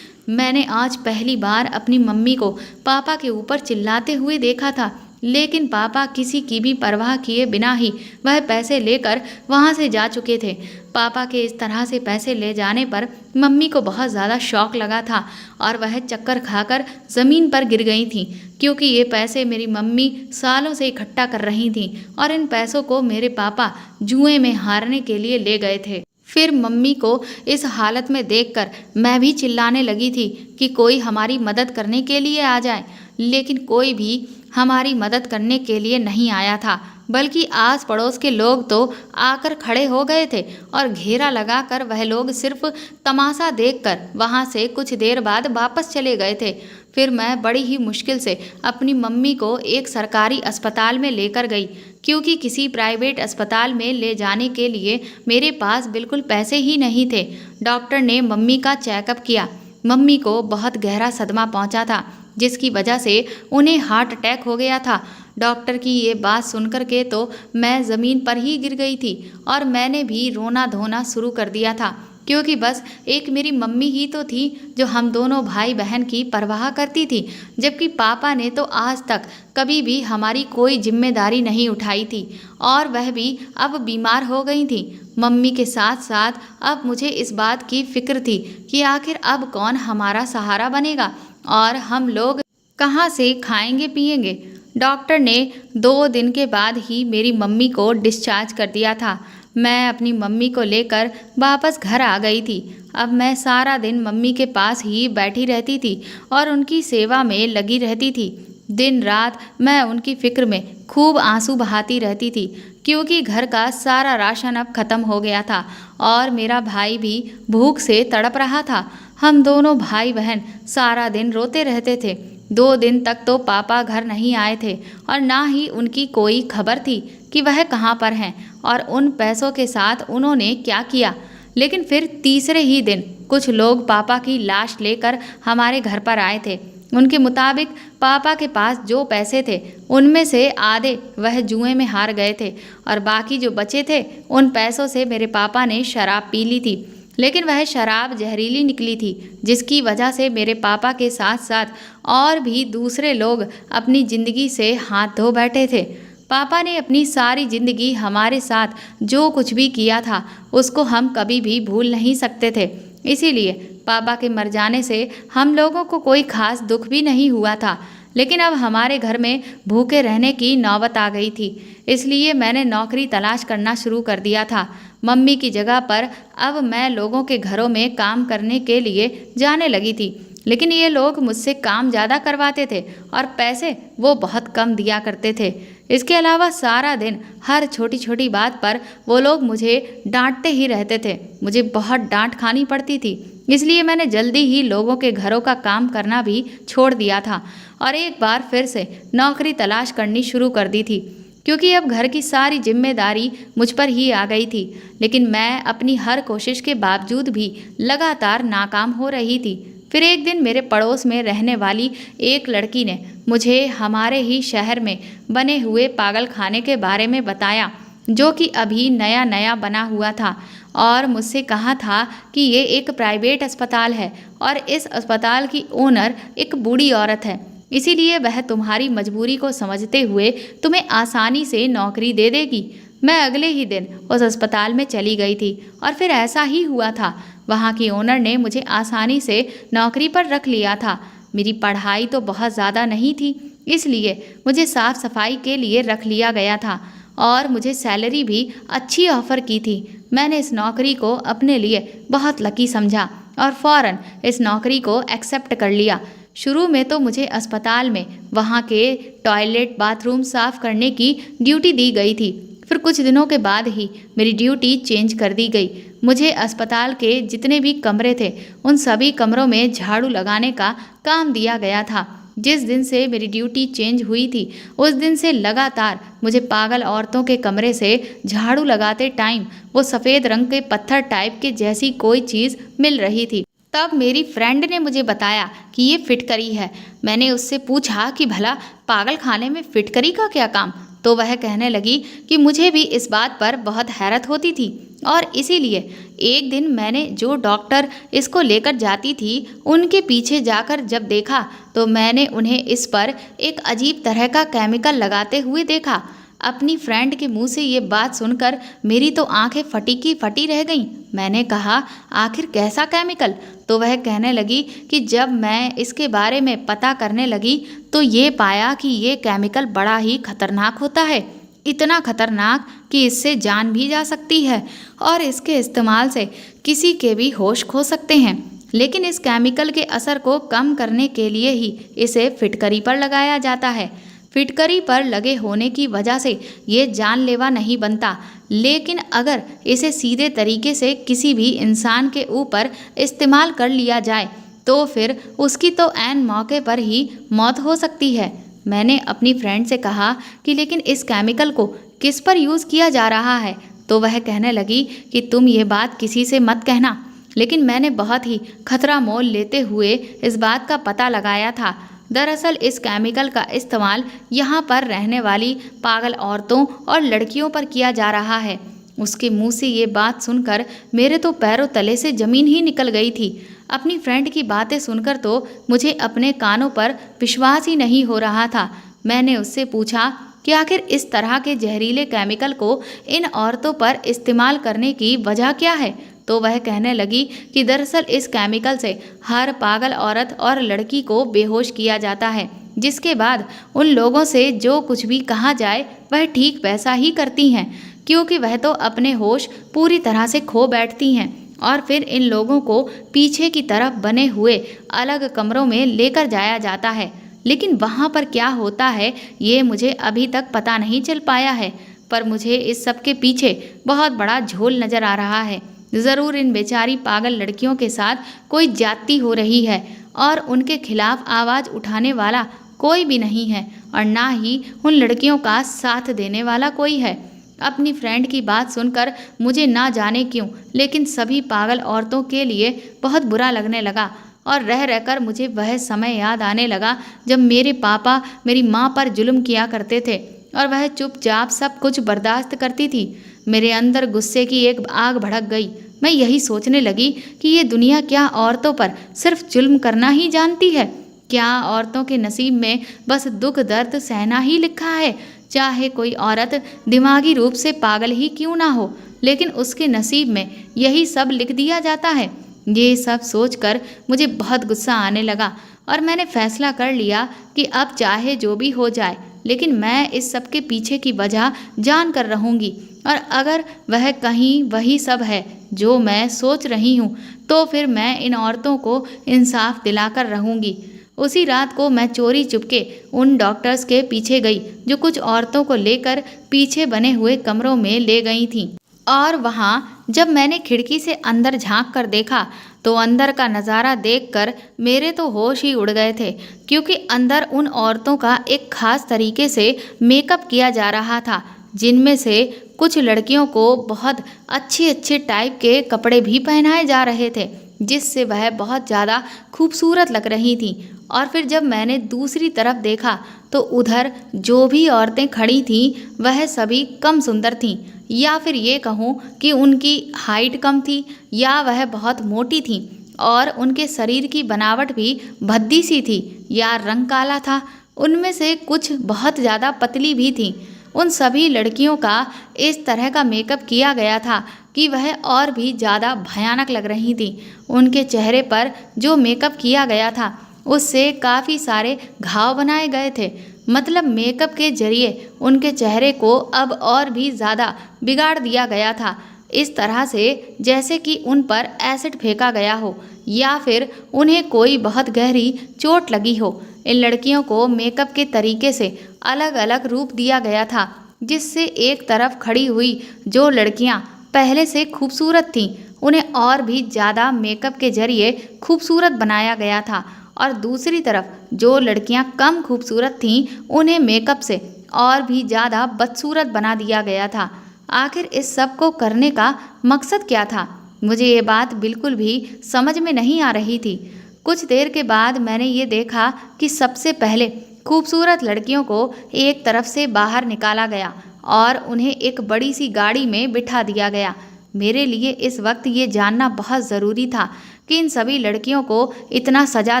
मैंने आज पहली बार अपनी मम्मी को पापा के ऊपर चिल्लाते हुए देखा था। लेकिन पापा किसी की भी परवाह किए बिना ही वह पैसे लेकर वहाँ से जा चुके थे। पापा के इस तरह से पैसे ले जाने पर मम्मी को बहुत ज़्यादा शौक लगा था और वह चक्कर खाकर ज़मीन पर गिर गई थी, क्योंकि ये पैसे मेरी मम्मी सालों से इकट्ठा कर रही थी और इन पैसों को मेरे पापा जुए में हारने के लिए ले गए थे। फिर मम्मी को इस हालत में देखकर मैं भी चिल्लाने लगी थी कि कोई हमारी मदद करने के लिए आ जाए, लेकिन कोई भी हमारी मदद करने के लिए नहीं आया था, बल्कि आस पड़ोस के लोग तो आकर खड़े हो गए थे और घेरा लगाकर वह लोग सिर्फ तमाशा देखकर वहाँ से कुछ देर बाद वापस चले गए थे। फिर मैं बड़ी ही मुश्किल से अपनी मम्मी को एक सरकारी अस्पताल में लेकर गई, क्योंकि किसी प्राइवेट अस्पताल में ले जाने के लिए मेरे पास बिल्कुल पैसे ही नहीं थे। डॉक्टर ने मम्मी का चेकअप किया। मम्मी को बहुत गहरा सदमा पहुंचा था, जिसकी वजह से उन्हें हार्ट अटैक हो गया था। डॉक्टर की ये बात सुनकर के तो मैं ज़मीन पर ही गिर गई थी और मैंने भी रोना धोना शुरू कर दिया था, क्योंकि बस एक मेरी मम्मी ही तो थी जो हम दोनों भाई बहन की परवाह करती थी, जबकि पापा ने तो आज तक कभी भी हमारी कोई जिम्मेदारी नहीं उठाई थी और वह भी अब बीमार हो गई थी। मम्मी के साथ साथ अब मुझे इस बात की फिक्र थी कि आखिर अब कौन हमारा सहारा बनेगा और हम लोग कहाँ से खाएंगे पिएंगे। डॉक्टर ने 2 दिन के बाद ही मेरी मम्मी को डिस्चार्ज कर दिया था। मैं अपनी मम्मी को लेकर वापस घर आ गई थी। अब मैं सारा दिन मम्मी के पास ही बैठी रहती थी और उनकी सेवा में लगी रहती थी। दिन रात मैं उनकी फिक्र में खूब आंसू बहाती रहती थी, क्योंकि घर का सारा राशन अब ख़त्म हो गया था और मेरा भाई भी भूख से तड़प रहा था। हम दोनों भाई बहन सारा दिन रोते रहते थे। 2 दिन तक तो पापा घर नहीं आए थे और ना ही उनकी कोई खबर थी कि वह कहाँ पर हैं और उन पैसों के साथ उन्होंने क्या किया। लेकिन फिर तीसरे ही दिन कुछ लोग पापा की लाश लेकर हमारे घर पर आए थे। उनके मुताबिक पापा के पास जो पैसे थे उनमें से आधे वह जुए में हार गए थे और बाकी जो बचे थे उन पैसों से मेरे पापा ने शराब पी ली थी। लेकिन वह शराब जहरीली निकली थी, जिसकी वजह से मेरे पापा के साथ साथ और भी दूसरे लोग अपनी ज़िंदगी से हाथ धो बैठे थे। पापा ने अपनी सारी ज़िंदगी हमारे साथ जो कुछ भी किया था उसको हम कभी भी भूल नहीं सकते थे। इसीलिए पापा के मर जाने से हम लोगों को कोई खास दुख भी नहीं हुआ था। लेकिन अब हमारे घर में भूखे रहने की नौबत आ गई थी, इसलिए मैंने नौकरी तलाश करना शुरू कर दिया था। मम्मी की जगह पर अब मैं लोगों के घरों में काम करने के लिए जाने लगी थी, लेकिन ये लोग मुझसे काम ज़्यादा करवाते थे और पैसे वो बहुत कम दिया करते थे। इसके अलावा सारा दिन हर छोटी छोटी बात पर वो लोग मुझे डांटते ही रहते थे। मुझे बहुत डांट खानी पड़ती थी, इसलिए मैंने जल्दी ही लोगों के घरों का काम करना भी छोड़ दिया था और एक बार फिर से नौकरी तलाश करनी शुरू कर दी थी, क्योंकि अब घर की सारी जिम्मेदारी मुझ पर ही आ गई थी। लेकिन मैं अपनी हर कोशिश के बावजूद भी लगातार नाकाम हो रही थी। फिर एक दिन मेरे पड़ोस में रहने वाली एक लड़की ने मुझे हमारे ही शहर में बने हुए पागल खाने के बारे में बताया, जो कि अभी नया नया बना हुआ था, और मुझसे कहा था कि ये एक प्राइवेट अस्पताल है और इस अस्पताल की ओनर एक बूढ़ी औरत है, इसीलिए वह तुम्हारी मजबूरी को समझते हुए तुम्हें आसानी से नौकरी दे देगी। मैं अगले ही दिन उस अस्पताल में चली गई थी और फिर ऐसा ही हुआ था। वहाँ की ओनर ने मुझे आसानी से नौकरी पर रख लिया था। मेरी पढ़ाई तो बहुत ज़्यादा नहीं थी, इसलिए मुझे साफ़ सफाई के लिए रख लिया गया था और मुझे सैलरी भी अच्छी ऑफ़र की थी। मैंने इस नौकरी को अपने लिए बहुत लकी समझा और फ़ौरन इस नौकरी को एक्सेप्ट कर लिया। शुरू में तो मुझे अस्पताल में वहाँ के टॉयलेट बाथरूम साफ़ करने की ड्यूटी दी गई थी। फिर कुछ दिनों के बाद ही मेरी ड्यूटी चेंज कर दी गई। मुझे अस्पताल के जितने भी कमरे थे उन सभी कमरों में झाड़ू लगाने का काम दिया गया था। जिस दिन से मेरी ड्यूटी चेंज हुई थी उस दिन से लगातार मुझे पागल औरतों के कमरे से झाड़ू लगाते टाइम वो सफ़ेद रंग के पत्थर टाइप के जैसी कोई चीज़ मिल रही थी। तब मेरी फ्रेंड ने मुझे बताया कि ये फिटकरी है। मैंने उससे पूछा कि भला पागल खाने में फिटकरी का क्या काम, तो वह कहने लगी कि मुझे भी इस बात पर बहुत हैरत होती थी और इसीलिए एक दिन मैंने जो डॉक्टर इसको लेकर जाती थी उनके पीछे जाकर जब देखा तो मैंने उन्हें इस पर एक अजीब तरह का केमिकल लगाते हुए देखा। अपनी फ्रेंड के मुंह से ये बात सुनकर मेरी तो आंखें फटी की फटी रह गईं। मैंने कहा, आखिर कैसा केमिकल? तो वह कहने लगी कि जब मैं इसके बारे में पता करने लगी तो ये पाया कि ये केमिकल बड़ा ही खतरनाक होता है। इतना खतरनाक कि इससे जान भी जा सकती है और इसके इस्तेमाल से किसी के भी होश खो सकते हैं। लेकिन इस केमिकल के असर को कम करने के लिए ही इसे फिटकरी पर लगाया जाता है। फिटकरी पर लगे होने की वजह से ये जानलेवा नहीं बनता, लेकिन अगर इसे सीधे तरीके से किसी भी इंसान के ऊपर इस्तेमाल कर लिया जाए तो फिर उसकी तो ऐन मौके पर ही मौत हो सकती है। मैंने अपनी फ्रेंड से कहा कि लेकिन इस केमिकल को किस पर यूज़ किया जा रहा है? तो वह कहने लगी कि तुम ये बात किसी से मत कहना। लेकिन मैंने बहुत ही खतरा मोल लेते हुए इस बात का पता लगाया था। दरअसल इस केमिकल का इस्तेमाल यहाँ पर रहने वाली पागल औरतों और लड़कियों पर किया जा रहा है। उसके मुंह से ये बात सुनकर मेरे तो पैरों तले से ज़मीन ही निकल गई थी। अपनी फ्रेंड की बातें सुनकर तो मुझे अपने कानों पर विश्वास ही नहीं हो रहा था। मैंने उससे पूछा कि आखिर इस तरह के जहरीले केमिकल को इन औरतों पर इस्तेमाल करने की वजह क्या है? तो वह कहने लगी कि दरअसल इस केमिकल से हर पागल औरत और लड़की को बेहोश किया जाता है, जिसके बाद उन लोगों से जो कुछ भी कहा जाए वह ठीक वैसा ही करती हैं, क्योंकि वह तो अपने होश पूरी तरह से खो बैठती हैं। और फिर इन लोगों को पीछे की तरफ बने हुए अलग कमरों में लेकर जाया जाता है। लेकिन वहाँ पर क्या होता है ये मुझे अभी तक पता नहीं चल पाया है, पर मुझे इस सब के पीछे बहुत बड़ा झोल नज़र आ रहा है। ज़रूर इन बेचारी पागल लड़कियों के साथ कोई ज्यादती हो रही है और उनके खिलाफ आवाज़ उठाने वाला कोई भी नहीं है और ना ही उन लड़कियों का साथ देने वाला कोई है। अपनी फ्रेंड की बात सुनकर मुझे ना जाने क्यों लेकिन सभी पागल औरतों के लिए बहुत बुरा लगने लगा और रह रहकर मुझे वह समय याद आने लगा जब मेरे पापा मेरी माँ पर जुल्म किया करते थे और वह चुपचाप सब कुछ बर्दाश्त करती थी। मेरे अंदर गुस्से की एक आग भड़क गई। मैं यही सोचने लगी कि ये दुनिया क्या औरतों पर सिर्फ जुल्म करना ही जानती है? क्या औरतों के नसीब में बस दुख दर्द सहना ही लिखा है? चाहे कोई औरत दिमागी रूप से पागल ही क्यों ना हो, लेकिन उसके नसीब में यही सब लिख दिया जाता है। ये सब सोचकर मुझे बहुत गुस्सा आने लगा और मैंने फैसला कर लिया कि अब चाहे जो भी हो जाए, लेकिन मैं इस सब के पीछे की वजह जान कर रहूँगी और अगर वह कहीं वही सब है जो मैं सोच रही हूँ तो फिर मैं इन औरतों को इंसाफ दिलाकर रहूँगी। उसी रात को मैं चोरी चुपके उन डॉक्टर्स के पीछे गई जो कुछ औरतों को लेकर पीछे बने हुए कमरों में ले गई थीं। और वहाँ जब मैंने खिड़की से अंदर झांक कर देखा तो अंदर का नज़ारा देखकर मेरे तो होश ही उड़ गए थे, क्योंकि अंदर उन औरतों का एक खास तरीके से मेकअप किया जा रहा था, जिनमें से कुछ लड़कियों को बहुत अच्छे अच्छे टाइप के कपड़े भी पहनाए जा रहे थे, जिससे वह बहुत ज़्यादा खूबसूरत लग रही थीं। और फिर जब मैंने दूसरी तरफ देखा तो उधर जो भी औरतें खड़ी थीं वह सभी कम सुंदर थीं, या फिर ये कहूँ कि उनकी हाइट कम थी या वह बहुत मोटी थीं और उनके शरीर की बनावट भी भद्दी सी थी या रंग काला था। उनमें से कुछ बहुत ज़्यादा पतली भी थीं। उन सभी लड़कियों का इस तरह का मेकअप किया गया था कि वह और भी ज़्यादा भयानक लग रही थीं। उनके चेहरे पर जो मेकअप किया गया था उससे काफ़ी सारे घाव बनाए गए थे। मतलब मेकअप के जरिए उनके चेहरे को अब और भी ज़्यादा बिगाड़ दिया गया था, इस तरह से जैसे कि उन पर एसिड फेंका गया हो या फिर उन्हें कोई बहुत गहरी चोट लगी हो। इन लड़कियों को मेकअप के तरीके से अलग अलग रूप दिया गया था, जिससे एक तरफ खड़ी हुई जो लड़कियां पहले से खूबसूरत थीं उन्हें और भी ज़्यादा मेकअप के जरिए खूबसूरत बनाया गया था और दूसरी तरफ जो लड़कियां कम खूबसूरत थीं उन्हें मेकअप से और भी ज़्यादा बदसूरत बना दिया गया था। आखिर इस सब को करने का मकसद क्या था? मुझे ये बात बिल्कुल भी समझ में नहीं आ रही थी। कुछ देर के बाद मैंने ये देखा कि सबसे पहले खूबसूरत लड़कियों को एक तरफ से बाहर निकाला गया और उन्हें एक बड़ी सी गाड़ी में बिठा दिया गया। मेरे लिए इस वक्त ये जानना बहुत ज़रूरी था कि इन सभी लड़कियों को इतना सजा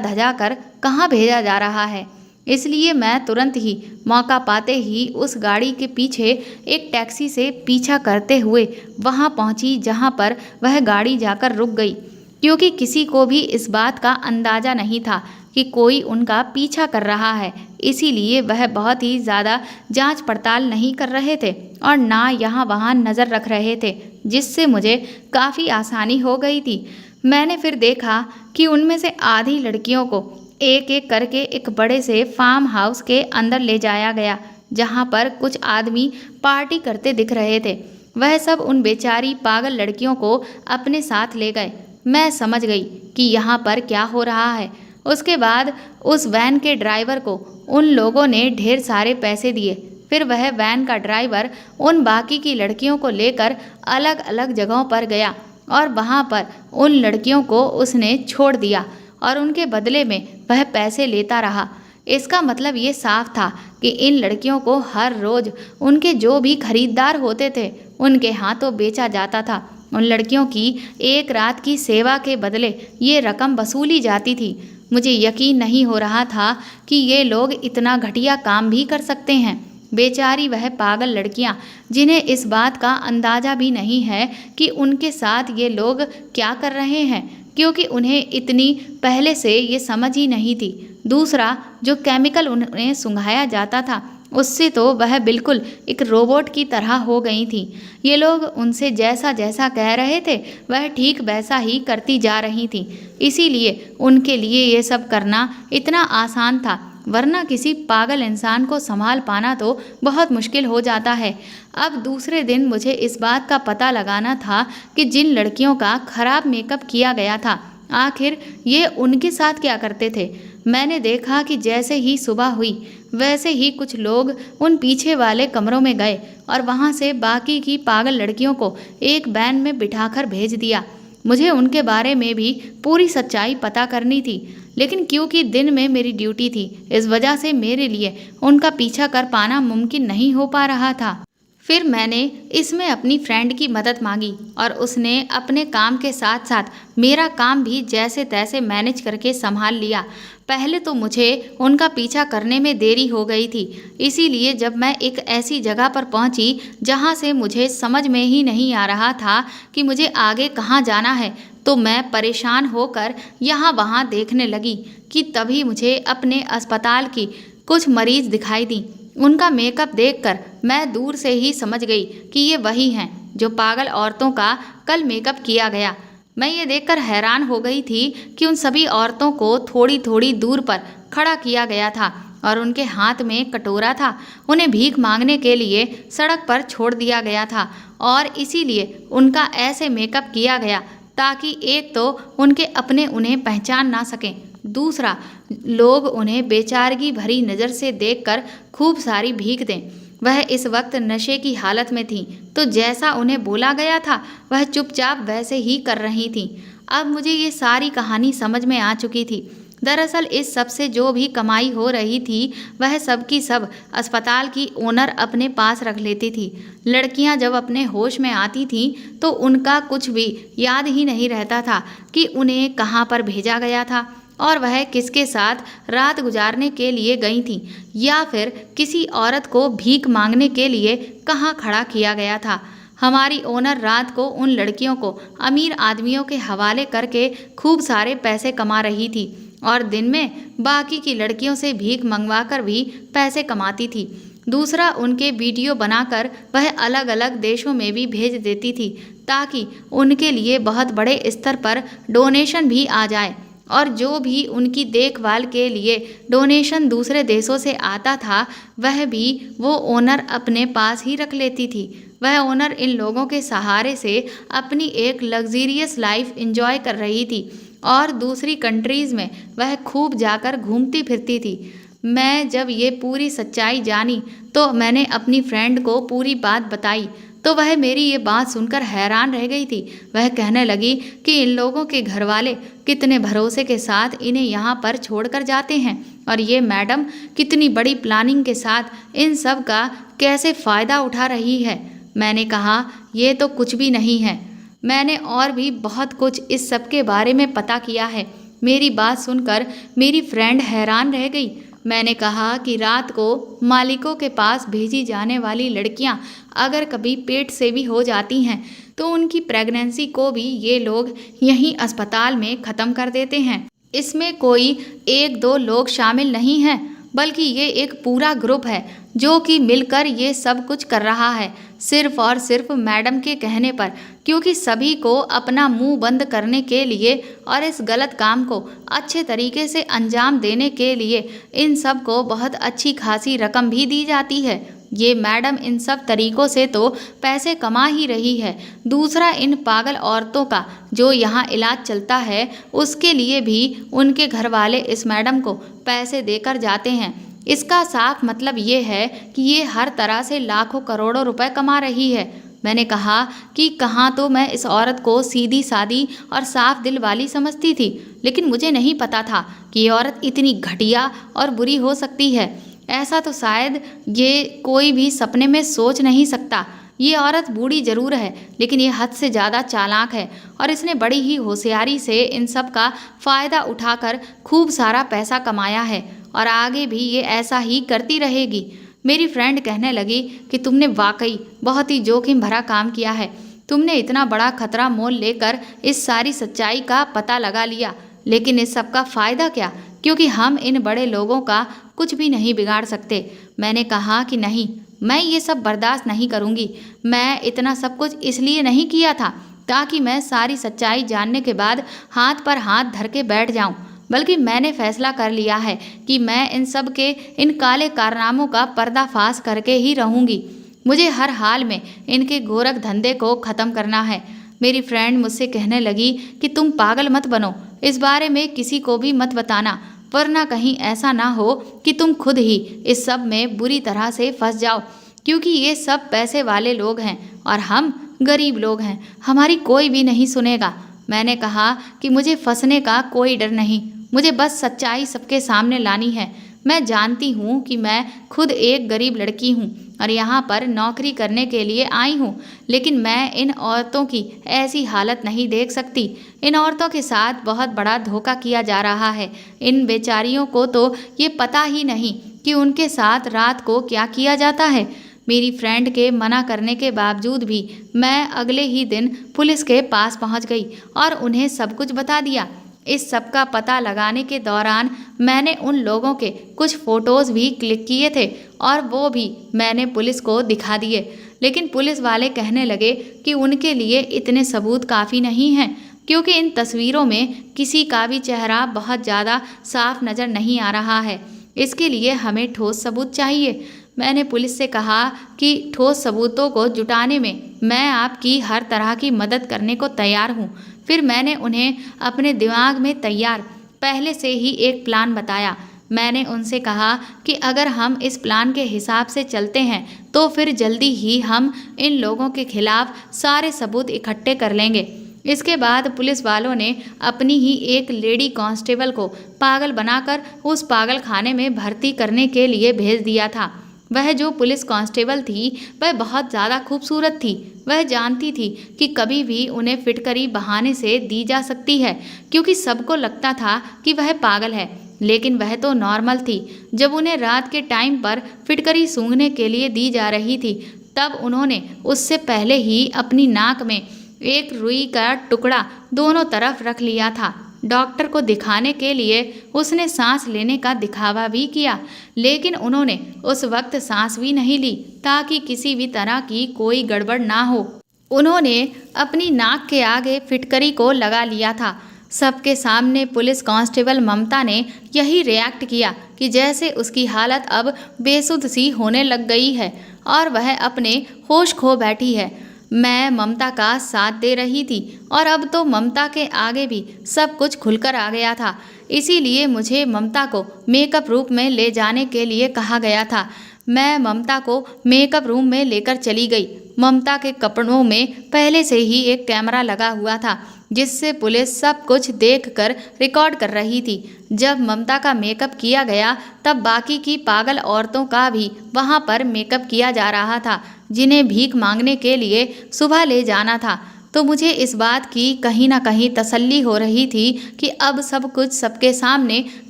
धजा कर कहाँ भेजा जा रहा है। इसलिए मैं तुरंत ही मौका पाते ही उस गाड़ी के पीछे एक टैक्सी से पीछा करते हुए वहां पहुंची जहां पर वह गाड़ी जाकर रुक गई, क्योंकि किसी को भी इस बात का अंदाज़ा नहीं था कि कोई उनका पीछा कर रहा है। इसीलिए वह बहुत ही ज़्यादा जांच पड़ताल नहीं कर रहे थे और ना यहाँ वहाँ नज़र रख रहे थे, जिससे मुझे काफ़ी आसानी हो गई थी। मैंने फिर देखा कि उनमें से आधी लड़कियों को एक एक करके एक बड़े से फार्म हाउस के अंदर ले जाया गया, जहाँ पर कुछ आदमी पार्टी करते दिख रहे थे। वह सब उन बेचारी पागल लड़कियों को अपने साथ ले गए। मैं समझ गई कि यहाँ पर क्या हो रहा है। उसके बाद उस वैन के ड्राइवर को उन लोगों ने ढेर सारे पैसे दिए। फिर वह वैन का ड्राइवर उन बाकी की लड़कियों को लेकर अलग अलग जगहों पर गया और वहाँ पर उन लड़कियों को उसने छोड़ दिया और उनके बदले में वह पैसे लेता रहा। इसका मतलब ये साफ था कि इन लड़कियों को हर रोज़ उनके जो भी खरीदार होते थे उनके हाथों बेचा जाता था। उन लड़कियों की एक रात की सेवा के बदले ये रकम वसूली जाती थी। मुझे यकीन नहीं हो रहा था कि ये लोग इतना घटिया काम भी कर सकते हैं। बेचारी वह पागल लड़कियां, जिन्हें इस बात का अंदाज़ा भी नहीं है कि उनके साथ ये लोग क्या कर रहे हैं, क्योंकि उन्हें इतनी पहले से ये समझ ही नहीं थी। दूसरा, जो केमिकल उन्हें सुंघाया जाता था उससे तो वह बिल्कुल एक रोबोट की तरह हो गई थी। ये लोग उनसे जैसा जैसा कह रहे थे वह ठीक वैसा ही करती जा रही थी। इसीलिए उनके लिए ये सब करना इतना आसान था, वरना किसी पागल इंसान को संभाल पाना तो बहुत मुश्किल हो जाता है। अब दूसरे दिन मुझे इस बात का पता लगाना था कि जिन लड़कियों का खराब मेकअप किया गया था आखिर ये उनके साथ क्या करते थे। मैंने देखा कि जैसे ही सुबह हुई वैसे ही कुछ लोग उन पीछे वाले कमरों में गए और वहां से बाकी की पागल लड़कियों को एक वैन में बिठाकर भेज दिया। मुझे उनके बारे में भी पूरी सच्चाई पता करनी थी, लेकिन क्योंकि दिन में मेरी ड्यूटी थी इस वजह से मेरे लिए उनका पीछा कर पाना मुमकिन नहीं हो पा रहा था। फिर मैंने इसमें अपनी फ्रेंड की मदद मांगी और उसने अपने काम के साथ साथ मेरा काम भी जैसे तैसे मैनेज करके संभाल लिया। पहले तो मुझे उनका पीछा करने में देरी हो गई थी, इसीलिए जब मैं एक ऐसी जगह पर पहुंची जहां से मुझे समझ में ही नहीं आ रहा था कि मुझे आगे कहां जाना है, तो मैं परेशान होकर यहाँ वहाँ देखने लगी कि तभी मुझे अपने अस्पताल की कुछ मरीज दिखाई दी। उनका मेकअप देखकर मैं दूर से ही समझ गई कि ये वही हैं जो पागल औरतों का कल मेकअप किया गया। मैं ये देखकर हैरान हो गई थी कि उन सभी औरतों को थोड़ी थोड़ी दूर पर खड़ा किया गया था और उनके हाथ में कटोरा था। उन्हें भीख मांगने के लिए सड़क पर छोड़ दिया गया था और इसीलिए उनका ऐसे मेकअप किया गया ताकि एक तो उनके अपने उन्हें पहचान ना सकें, दूसरा लोग उन्हें बेचारगी भरी नज़र से देखकर खूब सारी भीख दें। वह इस वक्त नशे की हालत में थी, तो जैसा उन्हें बोला गया था वह चुपचाप वैसे ही कर रही थी। अब मुझे ये सारी कहानी समझ में आ चुकी थी। दरअसल इस सब से जो भी कमाई हो रही थी वह सब की सब अस्पताल की ओनर अपने पास रख लेती थी। लड़कियां जब अपने होश में आती थीं तो उनका कुछ भी याद ही नहीं रहता था कि उन्हें कहाँ पर भेजा गया था और वह किसके साथ रात गुजारने के लिए गई थीं, या फिर किसी औरत को भीख मांगने के लिए कहाँ खड़ा किया गया था। हमारी ओनर रात को उन लड़कियों को अमीर आदमियों के हवाले करके खूब सारे पैसे कमा रही थी और दिन में बाकी की लड़कियों से भीख मंगवाकर भी पैसे कमाती थी। दूसरा, उनके वीडियो बनाकर वह अलग अलग देशों में भी भेज देती थी ताकि उनके लिए बहुत बड़े स्तर पर डोनेशन भी आ जाए, और जो भी उनकी देखभाल के लिए डोनेशन दूसरे देशों से आता था वह भी वो ओनर अपने पास ही रख लेती थी। वह ओनर इन लोगों के सहारे से अपनी एक लग्जीरियस लाइफ एंजॉय कर रही थी और दूसरी कंट्रीज़ में वह खूब जाकर घूमती फिरती थी। मैं जब ये पूरी सच्चाई जानी तो मैंने अपनी फ्रेंड को पूरी बात बताई, तो वह मेरी ये बात सुनकर हैरान रह गई थी। वह कहने लगी कि इन लोगों के घर वाले कितने भरोसे के साथ इन्हें यहाँ पर छोड़कर जाते हैं और ये मैडम कितनी बड़ी प्लानिंग के साथ इन सब का कैसे फ़ायदा उठा रही है। मैंने कहा, ये तो कुछ भी नहीं है, मैंने और भी बहुत कुछ इस सब के बारे में पता किया है। मेरी बात सुनकर मेरी फ्रेंड हैरान रह गई। मैंने कहा कि रात को मालिकों के पास भेजी जाने वाली लड़कियां अगर कभी पेट से भी हो जाती हैं तो उनकी प्रेगनेंसी को भी ये लोग यहीं अस्पताल में ख़त्म कर देते हैं। इसमें कोई एक दो लोग शामिल नहीं हैं, बल्कि ये एक पूरा ग्रुप है जो कि मिलकर ये सब कुछ कर रहा है, सिर्फ और सिर्फ मैडम के कहने पर, क्योंकि सभी को अपना मुंह बंद करने के लिए और इस गलत काम को अच्छे तरीके से अंजाम देने के लिए इन सब को बहुत अच्छी खासी रकम भी दी जाती है। ये मैडम इन सब तरीकों से तो पैसे कमा ही रही है। दूसरा, इन पागल औरतों का जो यहाँ इलाज चलता है उसके लिए भी उनके घर वाले इस मैडम को पैसे देकर जाते हैं। इसका साफ मतलब ये है कि ये हर तरह से लाखों करोड़ों रुपए कमा रही है। मैंने कहा कि कहाँ तो मैं इस औरत को सीधी सादी और साफ दिल वाली समझती थी, लेकिन मुझे नहीं पता था कि ये औरत इतनी घटिया और बुरी हो सकती है। ऐसा तो शायद ये कोई भी सपने में सोच नहीं सकता। ये औरत बूढ़ी जरूर है, लेकिन ये हद से ज़्यादा चालाक है और इसने बड़ी ही होशियारी से इन सब का फ़ायदा उठाकर खूब सारा पैसा कमाया है और आगे भी ये ऐसा ही करती रहेगी। मेरी फ्रेंड कहने लगी कि तुमने वाकई बहुत ही जोखिम भरा काम किया है। तुमने इतना बड़ा खतरा मोल लेकर इस सारी सच्चाई का पता लगा लिया, लेकिन इस सब का फ़ायदा क्या, क्योंकि हम इन बड़े लोगों का कुछ भी नहीं बिगाड़ सकते। मैंने कहा कि नहीं, मैं ये सब बर्दाश्त नहीं करूँगी। मैं इतना सब कुछ इसलिए नहीं किया था ताकि मैं सारी सच्चाई जानने के बाद हाथ पर हाथ धर के बैठ जाऊं, बल्कि मैंने फैसला कर लिया है कि मैं इन सब के इन काले कारनामों का पर्दाफाश करके ही रहूँगी। मुझे हर हाल में इनके गोरख धंधे को ख़त्म करना है। मेरी फ्रेंड मुझसे कहने लगी कि तुम पागल मत बनो, इस बारे में किसी को भी मत बताना, वरना कहीं ऐसा ना हो कि तुम खुद ही इस सब में बुरी तरह से फंस जाओ, क्योंकि ये सब पैसे वाले लोग हैं और हम गरीब लोग हैं, हमारी कोई भी नहीं सुनेगा। मैंने कहा कि मुझे फंसने का कोई डर नहीं, मुझे बस सच्चाई सबके सामने लानी है। मैं जानती हूँ कि मैं खुद एक गरीब लड़की हूँ और यहाँ पर नौकरी करने के लिए आई हूँ, लेकिन मैं इन औरतों की ऐसी हालत नहीं देख सकती। इन औरतों के साथ बहुत बड़ा धोखा किया जा रहा है। इन बेचारियों को तो ये पता ही नहीं कि उनके साथ रात को क्या किया जाता है। मेरी फ्रेंड के मना करने के बावजूद भी मैं अगले ही दिन पुलिस के पास पहुँच गई और उन्हें सब कुछ बता दिया। इस सब का पता लगाने के दौरान मैंने उन लोगों के कुछ फ़ोटोज़ भी क्लिक किए थे और वो भी मैंने पुलिस को दिखा दिए, लेकिन पुलिस वाले कहने लगे कि उनके लिए इतने सबूत काफ़ी नहीं हैं, क्योंकि इन तस्वीरों में किसी का भी चेहरा बहुत ज़्यादा साफ नज़र नहीं आ रहा है। इसके लिए हमें ठोस सबूत चाहिए। मैंने पुलिस से कहा कि ठोस सबूतों को जुटाने में मैं आपकी हर तरह की मदद करने को तैयार हूँ। फिर मैंने उन्हें अपने दिमाग में तैयार पहले से ही एक प्लान बताया। मैंने उनसे कहा कि अगर हम इस प्लान के हिसाब से चलते हैं तो फिर जल्दी ही हम इन लोगों के खिलाफ सारे सबूत इकट्ठे कर लेंगे। इसके बाद पुलिस वालों ने अपनी ही एक लेडी कांस्टेबल को पागल बनाकर उस पागल खाने में भर्ती करने के लिए भेज दिया था। वह जो पुलिस कांस्टेबल थी वह बहुत ज़्यादा खूबसूरत थी। वह जानती थी कि कभी भी उन्हें फिटकरी बहाने से दी जा सकती है, क्योंकि सबको लगता था कि वह पागल है, लेकिन वह तो नॉर्मल थी। जब उन्हें रात के टाइम पर फिटकरी सूंघने के लिए दी जा रही थी, तब उन्होंने उससे पहले ही अपनी नाक में एक रुई का टुकड़ा दोनों तरफ रख लिया था। डॉक्टर को दिखाने के लिए उसने सांस लेने का दिखावा भी किया, लेकिन उन्होंने उस वक्त सांस भी नहीं ली ताकि किसी भी तरह की कोई गड़बड़ ना हो। उन्होंने अपनी नाक के आगे फिटकरी को लगा लिया था। सबके सामने पुलिस कांस्टेबल ममता ने यही रिएक्ट किया कि जैसे उसकी हालत अब बेसुध सी होने लग गई है और वह अपने होश खो बैठी है। मैं ममता का साथ दे रही थी और अब तो ममता के आगे भी सब कुछ खुलकर आ गया था। इसीलिए मुझे ममता को मेकअप रूम में ले जाने के लिए कहा गया था। मैं ममता को मेकअप रूम में लेकर चली गई। ममता के कपड़ों में पहले से ही एक कैमरा लगा हुआ था, जिससे पुलिस सब कुछ देखकर रिकॉर्ड कर रही थी। जब ममता का मेकअप किया गया तब बाकी की पागल औरतों का भी वहाँ पर मेकअप किया जा रहा था, जिन्हें भीख मांगने के लिए सुबह ले जाना था। तो मुझे इस बात की कहीं ना कहीं तसल्ली हो रही थी कि अब सब कुछ सबके सामने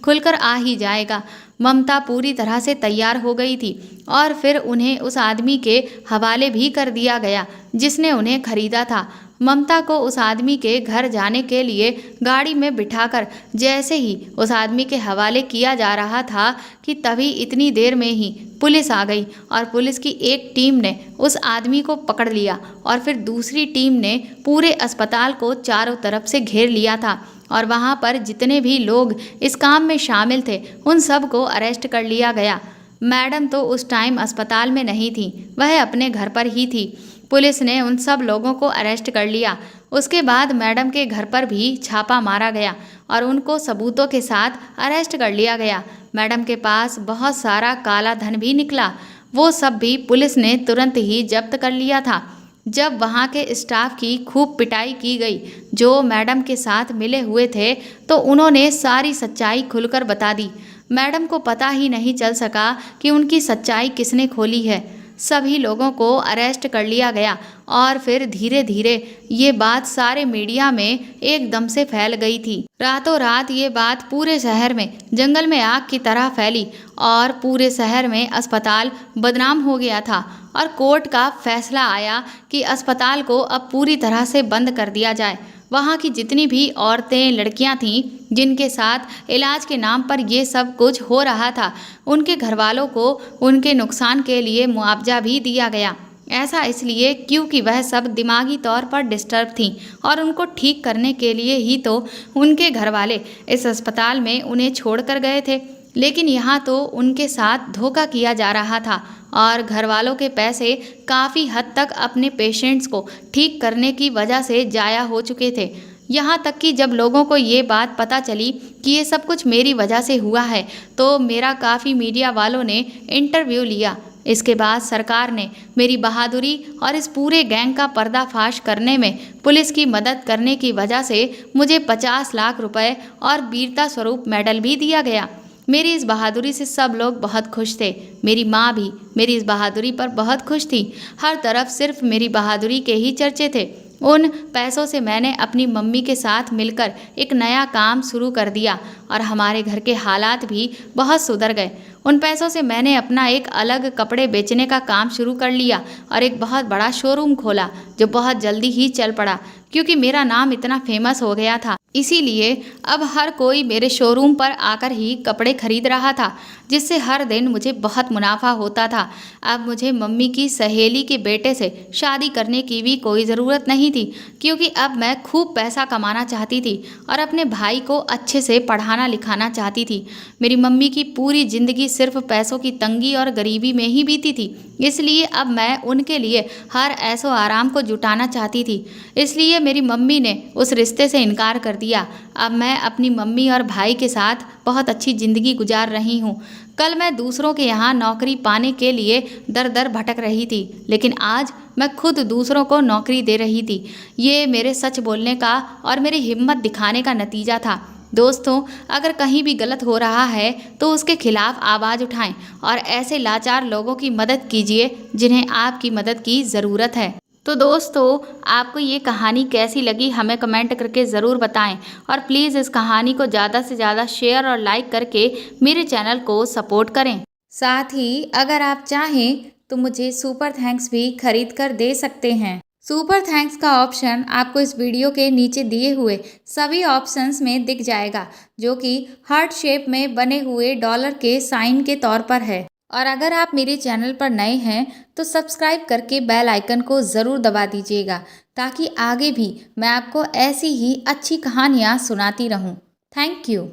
खुलकर आ ही जाएगा। ममता पूरी तरह से तैयार हो गई थी और फिर उन्हें उस आदमी के हवाले भी कर दिया गया जिसने उन्हें खरीदा था। ममता को उस आदमी के घर जाने के लिए गाड़ी में बिठाकर जैसे ही उस आदमी के हवाले किया जा रहा था कि तभी इतनी देर में ही पुलिस आ गई और पुलिस की एक टीम ने उस आदमी को पकड़ लिया और फिर दूसरी टीम ने पूरे अस्पताल को चारों तरफ से घेर लिया था और वहाँ पर जितने भी लोग इस काम में शामिल थे उन सब को अरेस्ट कर लिया गया। मैडम तो उस टाइम अस्पताल में नहीं थी, वह अपने घर पर ही थी। पुलिस ने उन सब लोगों को अरेस्ट कर लिया। उसके बाद मैडम के घर पर भी छापा मारा गया और उनको सबूतों के साथ अरेस्ट कर लिया गया। मैडम के पास बहुत सारा काला धन भी निकला, वो सब भी पुलिस ने तुरंत ही जब्त कर लिया था। जब वहाँ के स्टाफ की खूब पिटाई की गई जो मैडम के साथ मिले हुए थे तो उन्होंने सारी सच्चाई खुलकर बता दी। मैडम को पता ही नहीं चल सका कि उनकी सच्चाई किसने खोली है। सभी लोगों को अरेस्ट कर लिया गया और फिर धीरे धीरे ये बात सारे मीडिया में एकदम से फैल गई थी। रातों रात ये बात पूरे शहर में जंगल में आग की तरह फैली और पूरे शहर में अस्पताल बदनाम हो गया था और कोर्ट का फैसला आया कि अस्पताल को अब पूरी तरह से बंद कर दिया जाए। वहाँ की जितनी भी औरतें लड़कियाँ थीं जिनके साथ इलाज के नाम पर ये सब कुछ हो रहा था उनके घर वालों को उनके नुकसान के लिए मुआवजा भी दिया गया। ऐसा इसलिए क्योंकि वह सब दिमागी तौर पर डिस्टर्ब थीं और उनको ठीक करने के लिए ही तो उनके घर वाले इस अस्पताल में उन्हें छोड़ कर गए थे। लेकिन यहाँ तो उनके साथ धोखा किया जा रहा था और घर वालों के पैसे काफ़ी हद तक अपने पेशेंट्स को ठीक करने की वजह से जाया हो चुके थे। यहाँ तक कि जब लोगों को ये बात पता चली कि ये सब कुछ मेरी वजह से हुआ है तो मेरा काफ़ी मीडिया वालों ने इंटरव्यू लिया। इसके बाद सरकार ने मेरी बहादुरी और इस पूरे गैंग का पर्दाफाश करने में पुलिस की मदद करने की वजह से मुझे 50 लाख रुपए और वीरता स्वरूप मेडल भी दिया गया। मेरी इस बहादुरी से सब लोग बहुत खुश थे। मेरी माँ भी मेरी इस बहादुरी पर बहुत खुश थी। हर तरफ सिर्फ मेरी बहादुरी के ही चर्चे थे। उन पैसों से मैंने अपनी मम्मी के साथ मिलकर एक नया काम शुरू कर दिया और हमारे घर के हालात भी बहुत सुधर गए। उन पैसों से मैंने अपना एक अलग कपड़े बेचने का काम शुरू कर लिया और एक बहुत बड़ा शोरूम खोला जो बहुत जल्दी ही चल पड़ा क्योंकि मेरा नाम इतना फेमस हो गया था। इसीलिए अब हर कोई मेरे शोरूम पर आकर ही कपड़े खरीद रहा था जिससे हर दिन मुझे बहुत मुनाफा होता था। अब मुझे मम्मी की सहेली के बेटे से शादी करने की भी कोई ज़रूरत नहीं थी क्योंकि अब मैं खूब पैसा कमाना चाहती थी और अपने भाई को अच्छे से पढ़ाना लिखाना चाहती थी। मेरी मम्मी की पूरी ज़िंदगी सिर्फ पैसों की तंगी और गरीबी में ही बीती थी, इसलिए अब मैं उनके लिए हर ऐसो आराम को जुटाना चाहती थी। इसलिए मेरी मम्मी ने उस रिश्ते से इनकार कर दिया। अब मैं अपनी मम्मी और भाई के साथ बहुत अच्छी ज़िंदगी गुजार रही हूँ। कल मैं दूसरों के यहाँ नौकरी पाने के लिए दर दर भटक रही थी, लेकिन आज मैं खुद दूसरों को नौकरी दे रही थी। ये मेरे सच बोलने का और मेरी हिम्मत दिखाने का नतीजा था। दोस्तों, अगर कहीं भी गलत हो रहा है तो उसके खिलाफ आवाज़ उठाएं और ऐसे लाचार लोगों की मदद कीजिए जिन्हें आपकी मदद की ज़रूरत है। तो दोस्तों, आपको ये कहानी कैसी लगी हमें कमेंट करके ज़रूर बताएं और प्लीज़ इस कहानी को ज़्यादा से ज़्यादा शेयर और लाइक करके मेरे चैनल को सपोर्ट करें। साथ ही अगर आप चाहें तो मुझे सुपर थैंक्स भी खरीद कर दे सकते हैं। सुपर थैंक्स का ऑप्शन आपको इस वीडियो के नीचे दिए हुए सभी ऑप्शंस में दिख जाएगा जो कि हार्ट शेप में बने हुए डॉलर के साइन के तौर पर है। और अगर आप मेरे चैनल पर नए हैं तो सब्सक्राइब करके बेल आइकन को ज़रूर दबा दीजिएगा ताकि आगे भी मैं आपको ऐसी ही अच्छी कहानियाँ सुनाती रहूँ। Thank you.